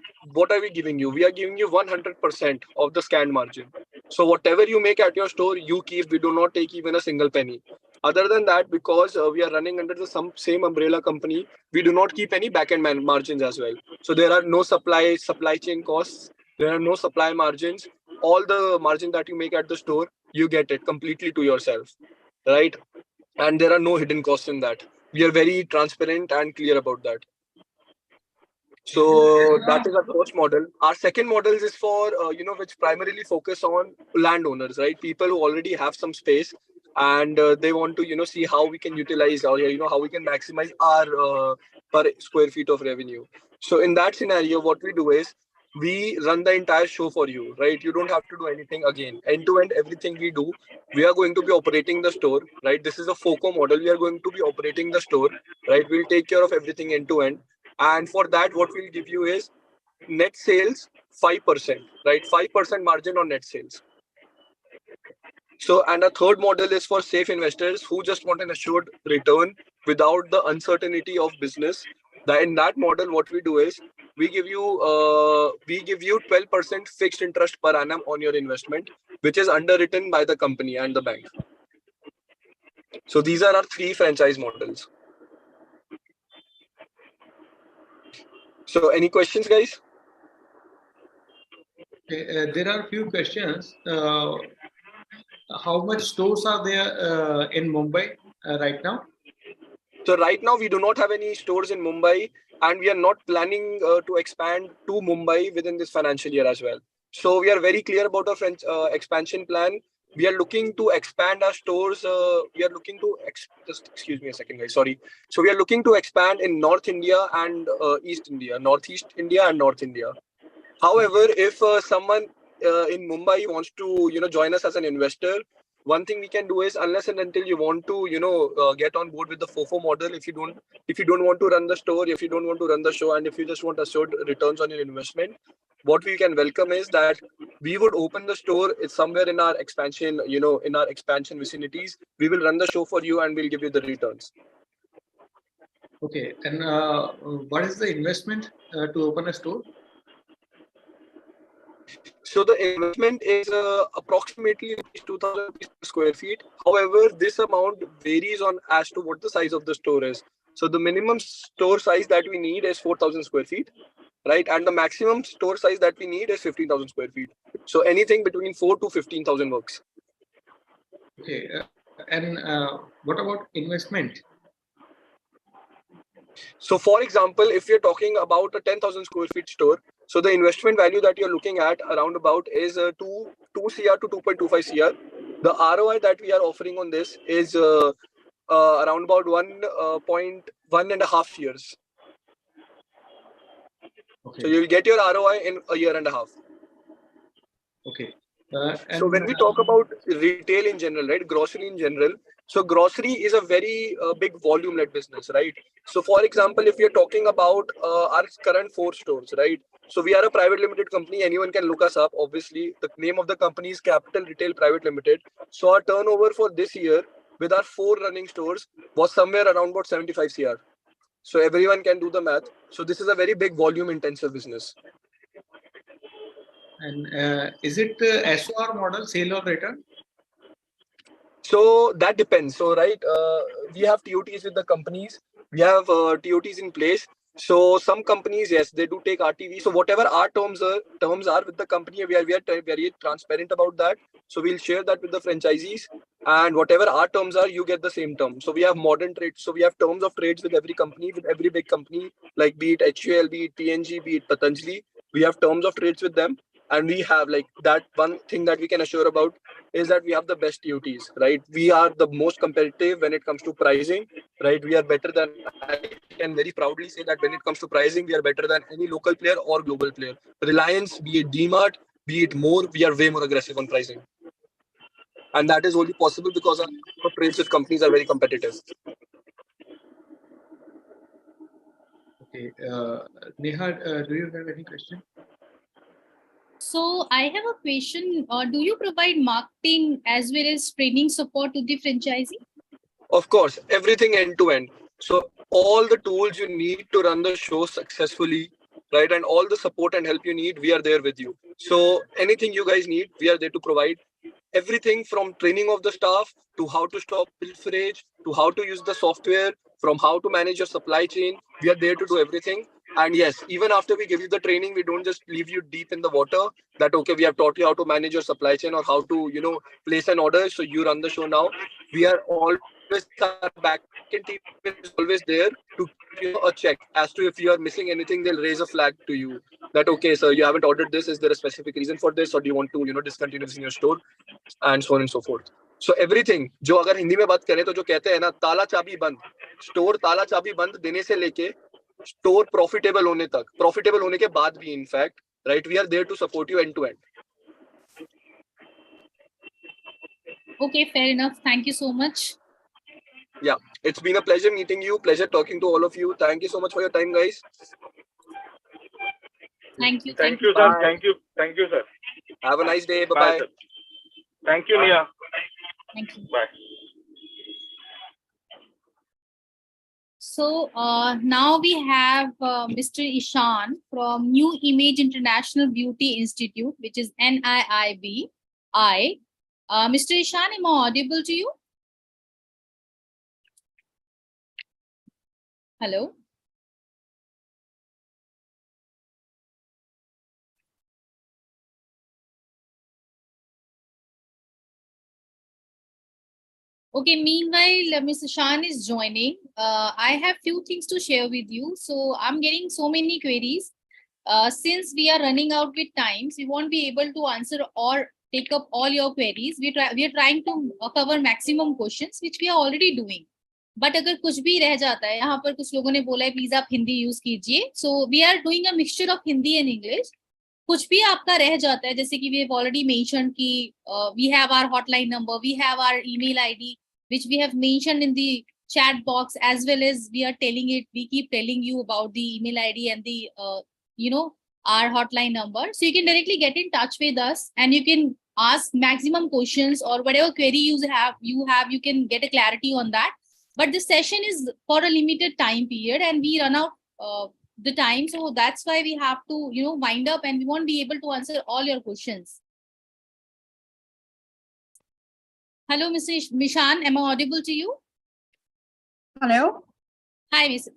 giving you? We are giving you 100% of the scan margin. So whatever you make at your store, you keep. We do not take even a single penny. Other than that, because we are running under the same umbrella company, we do not keep any back-end margins as well. So there are no supply chain costs. There are no supply margins. All the margin that you make at the store, you get it completely to yourself, right? And there are no hidden costs in that. We are very transparent and clear about that. So that is our first model. Our second model is for, which primarily focus on landowners, right? People who already have some space and they want to, see how we can utilize or, how we can maximize our per square feet of revenue. So in that scenario, what we do is we run the entire show for you, right? You don't have to do anything again. End to end, everything we do, we are going to be operating the store, right? This is a FOCO model. We are going to be operating the store, right? We'll take care of everything end to end. And for that, what we'll give you is net sales 5%, right? 5% margin on net sales. So, and a third model is for safe investors who just want an assured return without the uncertainty of business. In that model, what we do is we give you 12% fixed interest per annum on your investment, which is underwritten by the company and the bank. So these are our three franchise models. So any questions, guys? There are a few questions. How much stores are there in Mumbai right now? So right now we do not have any stores in Mumbai, and we are not planning to expand to Mumbai within this financial year as well. So we are very clear about our expansion plan. We are looking to expand our stores. We are looking to just excuse me a second, guys. Sorry. So we are looking to expand in North India and East India, Northeast India and North India. However, if someone in Mumbai wants to, join us as an investor, one thing we can do is, unless and until you want to, get on board with the FOFO model, if you don't want to run the store, if you don't want to run the show, and if you just want assured returns on your investment, what we can welcome is that we would open the store. It's somewhere in our expansion, in our expansion vicinities. We will run the show for you and we'll give you the returns. Okay, and what is the investment to open a store? So the investment is approximately 2,000 rupees per square feet. However, this amount varies on as to what the size of the store is. So the minimum store size that we need is 4,000 square feet, right? And the maximum store size that we need is 15,000 square feet. So anything between 4 to 15,000 works. Okay, and what about investment? So for example, if you're talking about a 10,000 square feet store, so the investment value that you're looking at around about is 2 CR to 2.25 CR. The ROI that we are offering on this is around about 1.1.5 years. Okay. So you'll get your ROI in a year and a half. Okay. So when we talk about retail in general, right, grocery in general, so grocery is a very big volume-led business, right? So for example, if you're talking about our current 4 stores, right? So we are a private limited company. Anyone can look us up. Obviously, the name of the company is Capital Retail Private Limited. So our turnover for this year with our 4 running stores was somewhere around about 75 CR. So everyone can do the math. So this is a very big volume-intensive business. And is it SOR model, sale or return? So that depends. So right, we have TOTs with the companies. We have TOTs in place. So some companies, yes, they do take RTV. So whatever our terms are with the company, we are very transparent about that. So we'll share that with the franchisees, and whatever our terms are, you get the same term. So we have modern trades. So we have terms of trades with every company, with every big company, like be it HUL, be it PNG, be it Patanjali. We have terms of trades with them, and we have like that. One thing that we can assure about is that we have the best TOTs, right? We are the most competitive when it comes to pricing, right? We are better than, I can very proudly say that when it comes to pricing, we are better than any local player or global player. Reliance, be it DMart, be it more, we are way more aggressive on pricing. And that is only possible because our trades with companies are very competitive. Okay. Neha, do you have any question? So I have a question. Do you provide marketing as well as training support to the franchisee? Of course, everything end to end. So all the tools you need to run the show successfully, right? And all the support and help you need, we are there with you. So anything you guys need, we are there to provide. Everything from training of the staff to how to stop pilferage, to how to use the software, from how to manage your supply chain. We are there to do everything. And yes, even after we give you the training, we don't just leave you deep in the water that, okay, we have taught you how to manage your supply chain or how to, place an order. So you run the show now. We are always, our backend team is always there to a check as to if you are missing anything, they'll raise a flag to you that, okay, sir, you haven't ordered this. Is there a specific reason for this? Or do you want to, discontinue this in your store? And so on and so forth. So everything, जो अगर हिंदी में बात करें तो जो कहते हैं ना, ताला चाबी बंद, स्टोर ताला चाबी बंद देने से लेके स्टोर प्रॉफिटेबल होने तक, प्रॉफिटेबल होने के बाद भी in fact, right, we are there to support you end to end. Okay, fair enough. Thank you so much. Yeah, it's been a pleasure meeting you, pleasure talking to all of you. Thank you so much for your time, guys. Thank you. Thank you, sir. Thank you, sir. Have a nice day. Bye-bye. Sir. Thank you, Nia. Thank you. Bye. So now we have Mr. Ishan from New Image International Beauty Institute, which is NIIBI. Mr. Ishan, am I audible to you? Hello. Okay, meanwhile, Mr. Shan is joining. I have few things to share with you. So I'm getting so many queries. Since we are running out with times, we won't be able to answer or take up all your queries. We are trying to cover maximum questions, which we are already doing. But अगर कुछ भी रह जाता है, यहाँ पर कुछ लोगों ने बोला है प्लीज आप हिंदी यूज कीजिए. So we are doing a mixture of Hindi and English. कुछ भी आपका रह जाता है, जैसे कि we have already mentioned कि we have our hotline number, we have our email ID, which we have mentioned in the chat box, as well as we keep telling you about the email ID and the our hotline number. So you can directly get in touch with us and you can ask maximum questions or whatever query you have, you can get a clarity on that. but the session is for a limited time period and we run out the time. So that's why we have to, wind up, and we won't be able to answer all your questions. Hello, Mr. Mishan, am I audible to you? Hello. Hi, Miss.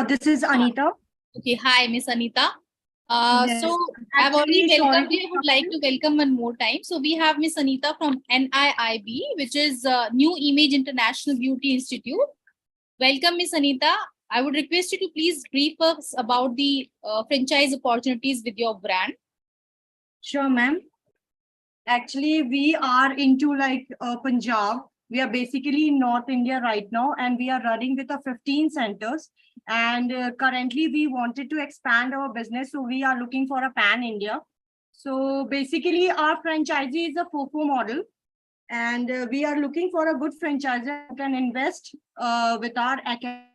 This is Anita. Okay, hi, Miss Anita. Yes. So I've already Actually, welcomed sorry you. I would like to welcome one more time. So we have Miss Anita from NIIB, which is New Image International Beauty Institute. Welcome, Miss Anita. I would request you to please brief us about the franchise opportunities with your brand. Sure, ma'am. Actually, we are into Punjab. We are basically in North India right now, and we are running with 15 centers. And currently, we wanted to expand our business, so we are looking for a pan India. So basically, our franchisee is a FOFO model, and we are looking for a good franchisor who can invest with our academy.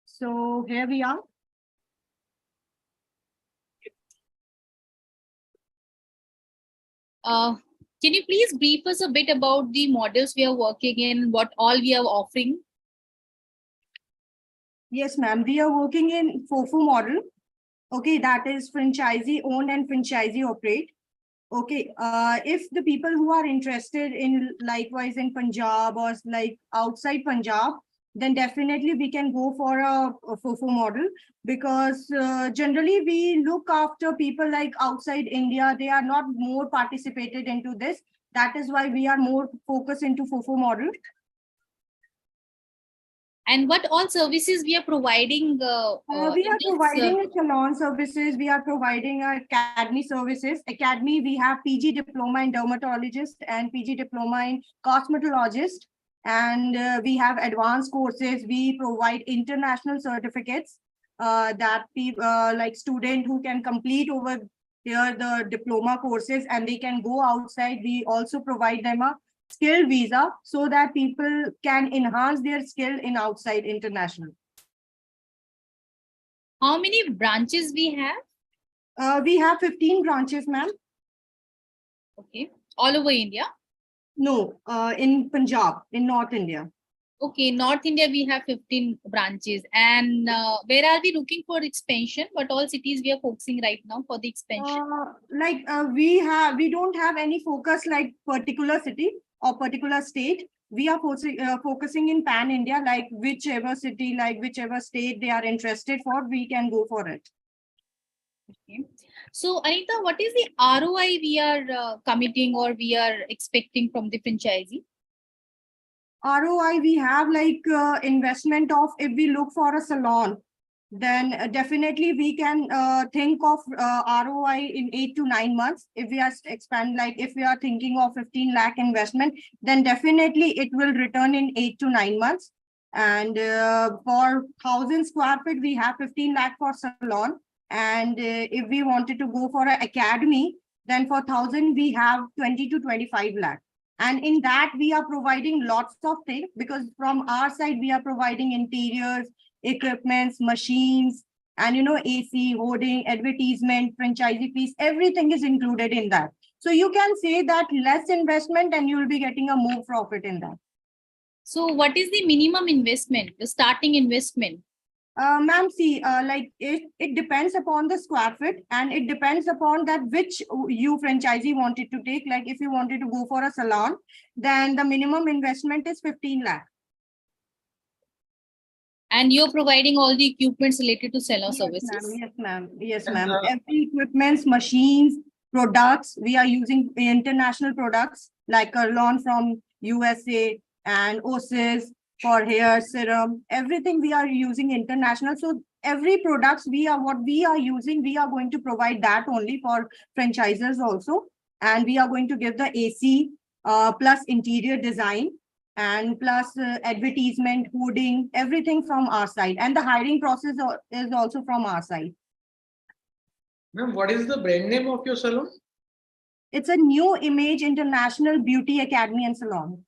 So here we are. Can you please brief us a bit about the models we are working in, what all we are offering? Yes, ma'am. We are working in FOFO model. Okay, that is franchisee owned and franchisee operate. Okay, if the people who are interested in likewise in Punjab or like outside Punjab, then definitely we can go for a FOFO model, because generally we look after people like outside India. They are not more participated into this. That is why we are more focused into FOFO model. And what all services we are providing? We are providing salon services. We are providing academy services. Academy, we have PG diploma in dermatologist and PG diploma in cosmetologist. And we have advanced courses. We provide international certificates that people like student who can complete over here the diploma courses and they can go outside. We also provide them a skill visa so that people can enhance their skill in outside international. How many branches we have? We have 15 branches, ma'am. Okay, all over India? No, in Punjab, in North India. Okay, North India, we have 15 branches. And where are we looking for expansion? What all cities we are focusing right now for the expansion? We don't have any focus like particular city or particular state. We are focusing in pan India, like whichever city, like whichever state they are interested for, we can go for it. Okay. So Anita, what is the ROI we are committing or we are expecting from the franchisee? ROI, we have like investment of, if we look for a salon, then definitely we can think of ROI in 8 to 9 months. If we are if we are thinking of 15 lakh investment, then definitely it will return in 8 to 9 months. And for 1,000 square feet, we have 15 lakh for salon. And if we wanted to go for an academy, then for 1,000 we have 20 to 25 lakh. And in that we are providing lots of things, because from our side we are providing interiors, equipments, machines, and AC, hoarding, advertisement, franchisee fees, everything is included in that. So you can say that less investment and you will be getting a more profit in that. So what is the minimum investment, the starting investment? Ma'am, see, it depends upon the square feet, and it depends upon that which you franchisee wanted to take. Like if you wanted to go for a salon, then the minimum investment is 15 lakh. And you're providing all the equipments related to salon services? Yes, ma'am. Yes, ma'am. Every equipments, machines, products, we are using international products like a lawn from USA and OSIS for hair serum. Everything we are using international. So every products what we are using, we are going to provide that only for franchisers also. And we are going to give the AC plus interior design, and plus advertisement, hoarding, everything from our side. And the hiring process is also from our side. Ma'am, what is the brand name of your salon? It's a New Image International Beauty Academy and Salon.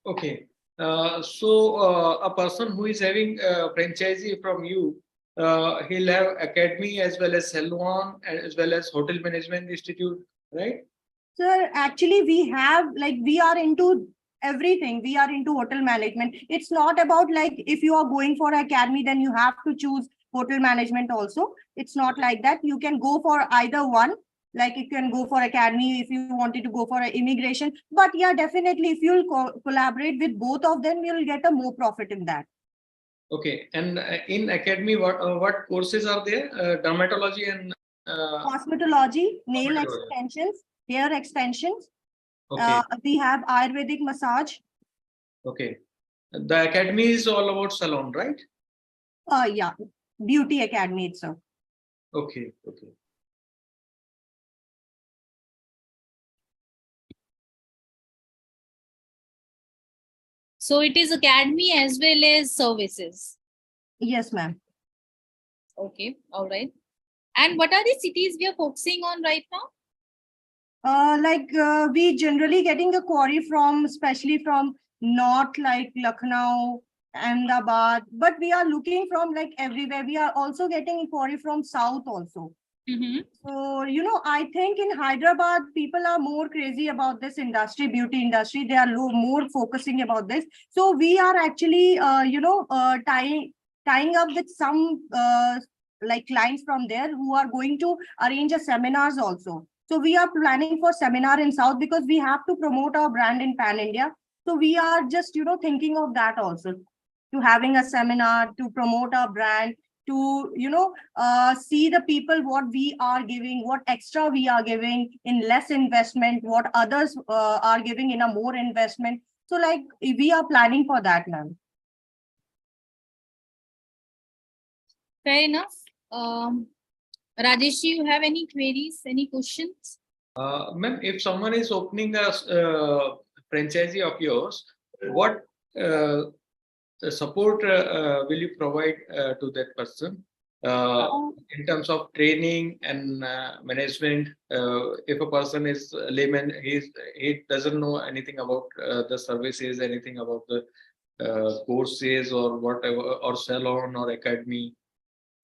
Okay. So a person who is having a franchisee from you, he'll have academy as well as salon and as well as hotel management institute, right? Sir, actually, we are into everything. We are into hotel management. It's not about like if you are going for academy, then you have to choose hotel management also. It's not like that. You can go for either one. Like you can go for academy if you wanted to go for immigration. But yeah, definitely, if you'll collaborate with both of them, you'll get a more profit in that. Okay, and in academy, what courses are there? Dermatology and Cosmetology, nail cosmetology. extensions, hair extensions. Okay, We have Ayurvedic massage. okay. The academy is all about salon, right? Yeah, beauty academy itself. Okay, okay. So it is academy as well as services. Yes, ma'am. Okay, all right. And what are the cities we are focusing on right now? We generally getting a query from, especially from North, like Lucknow, Ahmedabad, but we are looking from like everywhere. We are also getting inquiry from South also. Mm-hmm. So, I think in Hyderabad, people are more crazy about this industry, beauty industry. They are more focusing about this. So we are actually, tying up with some like clients from there who are going to arrange a seminars also. So we are planning for seminar in South because we have to promote our brand in Pan India. So we are just, thinking of that also, to having a seminar to promote our brand, to see the people what we are giving, what extra we are giving in less investment, what others are giving in a more investment. So like we are planning for that, ma'am. Fair enough. Rajesh, you have any queries, any questions? Ma'am, if someone is opening a franchisee of yours, what support will you provide to that person in terms of training and management? If a person is a layman, he doesn't know anything about the services, anything about the courses or whatever, or salon or academy.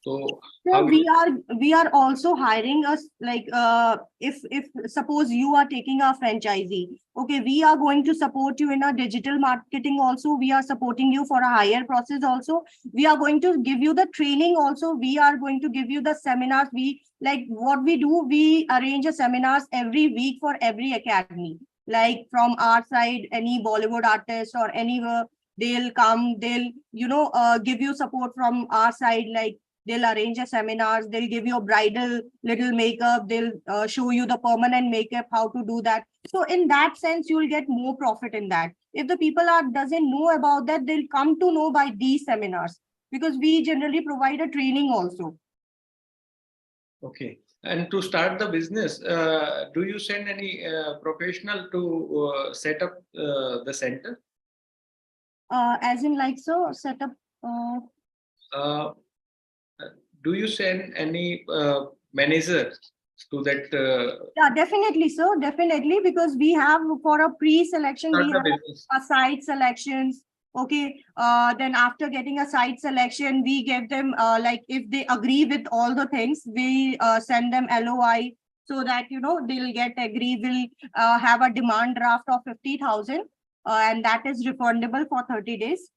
So So we are also hiring us, like if suppose you are taking a franchisee, okay, we are going to support you in a digital marketing also. We are supporting you for a higher process also. We are going to give you the training also. We are going to give you the seminars. We like what we do. We arrange a seminars every week for every academy. Like from our side, any Bollywood artist or anywhere, they'll come. They'll give you support from our side, like. They'll arrange a seminars, they'll give you a bridal little makeup, they'll show you the permanent makeup, how to do that. So in that sense, you'll get more profit in that. If the people doesn't know about that, they'll come to know by these seminars, because we generally provide a training also. okay. And to start the business, do you send any professional to set up the center? As in like, so set up. Do you send any manager to that? Yeah, definitely, sir. Definitely, because we have for a pre-selection, we have a site selections. Okay. Then after getting a site selection, we give them like if they agree with all the things, we send them LOI so that they'll get agree. We'll have a demand draft of 50,000, and that is refundable for 30 days.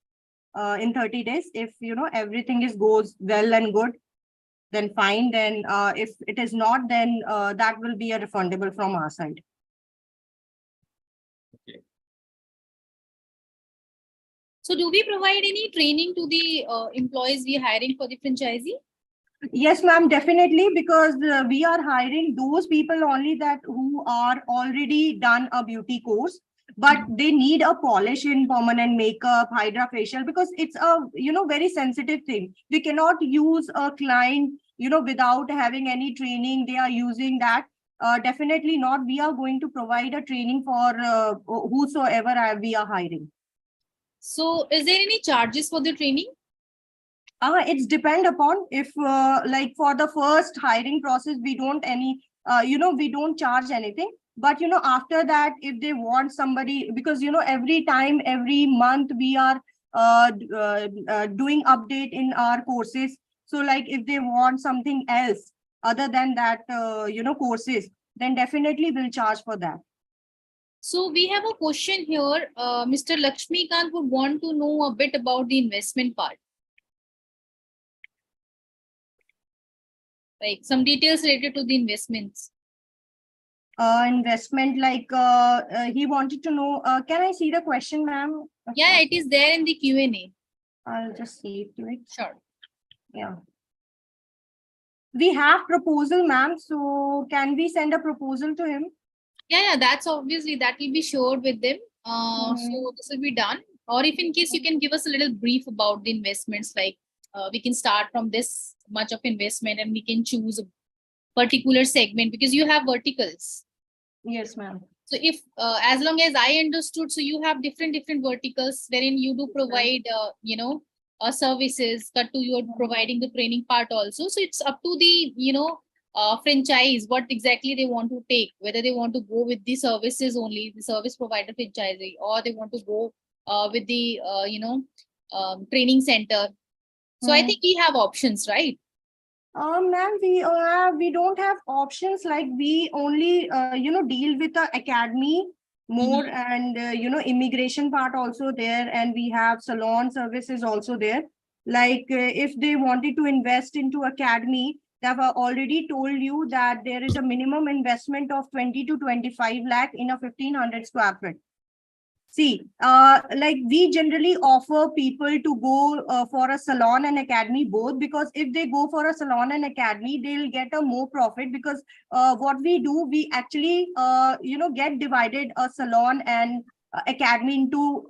In 30 days, if everything goes well and good, then fine. Then if it is not, then that will be a refundable from our side. Okay. So do we provide any training to the employees we are hiring for the franchisee? Yes, ma'am, definitely, because we are hiring those people only that who are already done a beauty course, but they need a polish in permanent makeup, hydra facial, because it's a very sensitive thing. We cannot use a client without having any training. They are using that. Definitely not. We are going to provide a training for whosoever we are hiring. So is there any charges for the training? It's depend upon if like for the first hiring process, we don't we don't charge anything. But after that, if they want somebody, because every time, every month we are doing update in our courses. So like if they want something else other than that, courses, then definitely we'll charge for that. So we have a question here. Mr. Lakshmikant would want to know a bit about the investment part. Like some details related to the investments. Investment, like he wanted to know, can I see the question, ma'am? Yeah, it is there in the Q&A. I'll just see it to it. Sure. Yeah. We have proposal, ma'am. So can we send a proposal to him? Yeah, that's obviously that will be shared with them. So this will be done. Or if in case you can give us a little brief about the investments, like we can start from this much of investment and we can choose a particular segment because you have verticals. Yes, ma'am. So if as long as I understood, so you have different verticals wherein you do provide services, but to you're providing the training part also. So it's up to the franchise what exactly they want to take, whether they want to go with the services only, the service provider franchisee, or they want to go with the training center. So I think we have options, right? Ma'am, we don't have options. Like we only deal with the academy more, and immigration part also there, and we have salon services also there. Like if they wanted to invest into academy, they've already told you that there is a minimum investment of 20 to 25 lakh in a 1500 square feet. See, like we generally offer people to go for a salon and academy both, because if they go for a salon and academy, they'll get a more profit, because what we do, we actually, get divided a salon and academy into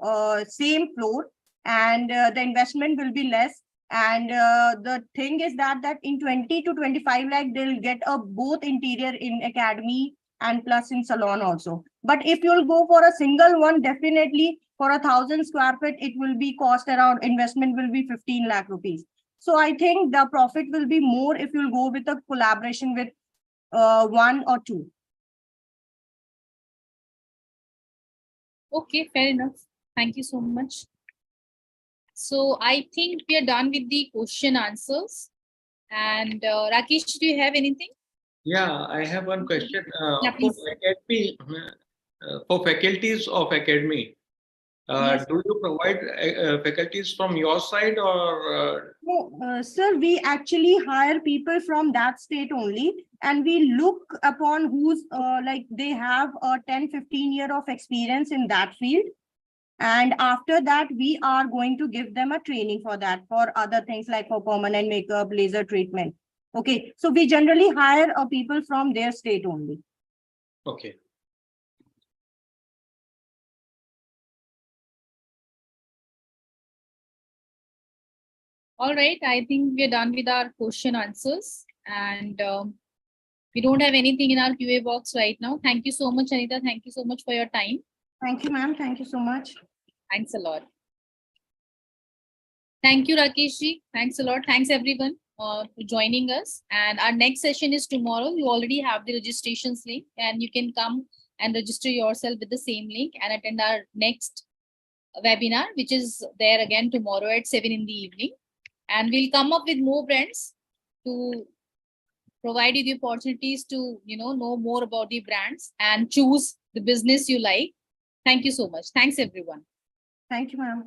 same floor, and the investment will be less. And the thing is that in 20 to 25 lakh, they'll get a both interior in academy and plus in salon also. But if you'll go for a single one, definitely for 1,000 square feet, it will be cost around, investment will be 15 lakh rupees. So I think the profit will be more if you'll go with a collaboration with one or two. Okay, fair enough. Thank you so much. So I think we are done with the question answers. And Rakesh, do you have anything? Yeah, I have one question. Yeah, For please. academy, for faculties of academy, Yes. do you provide faculties from your side, or No, sir, we actually hire people from that state only, and we look upon who's like they have a 10-15 year of experience in that field. And after that, we are going to give them a training for that, for other things like for permanent makeup, laser treatment. Okay, so we generally hire people from their state only. okay? All right, I think we're done with our question answers, and we don't have anything in our QA box right now. Thank you so much, Anita. Thank you so much for your time. Thank you, ma'am. Thank you so much. Thanks a lot. Thank you, Rakesh ji. Thanks a lot. Thanks everyone for joining us. And our next session is tomorrow. You already have the registrations link, and you can come and register yourself with the same link and attend our next webinar, which is there again tomorrow at 7 in the evening. And we'll come up with more brands to provide you the opportunities to know more about the brands and choose the business you like. Thank you so much. Thanks everyone. Thank you, ma'am.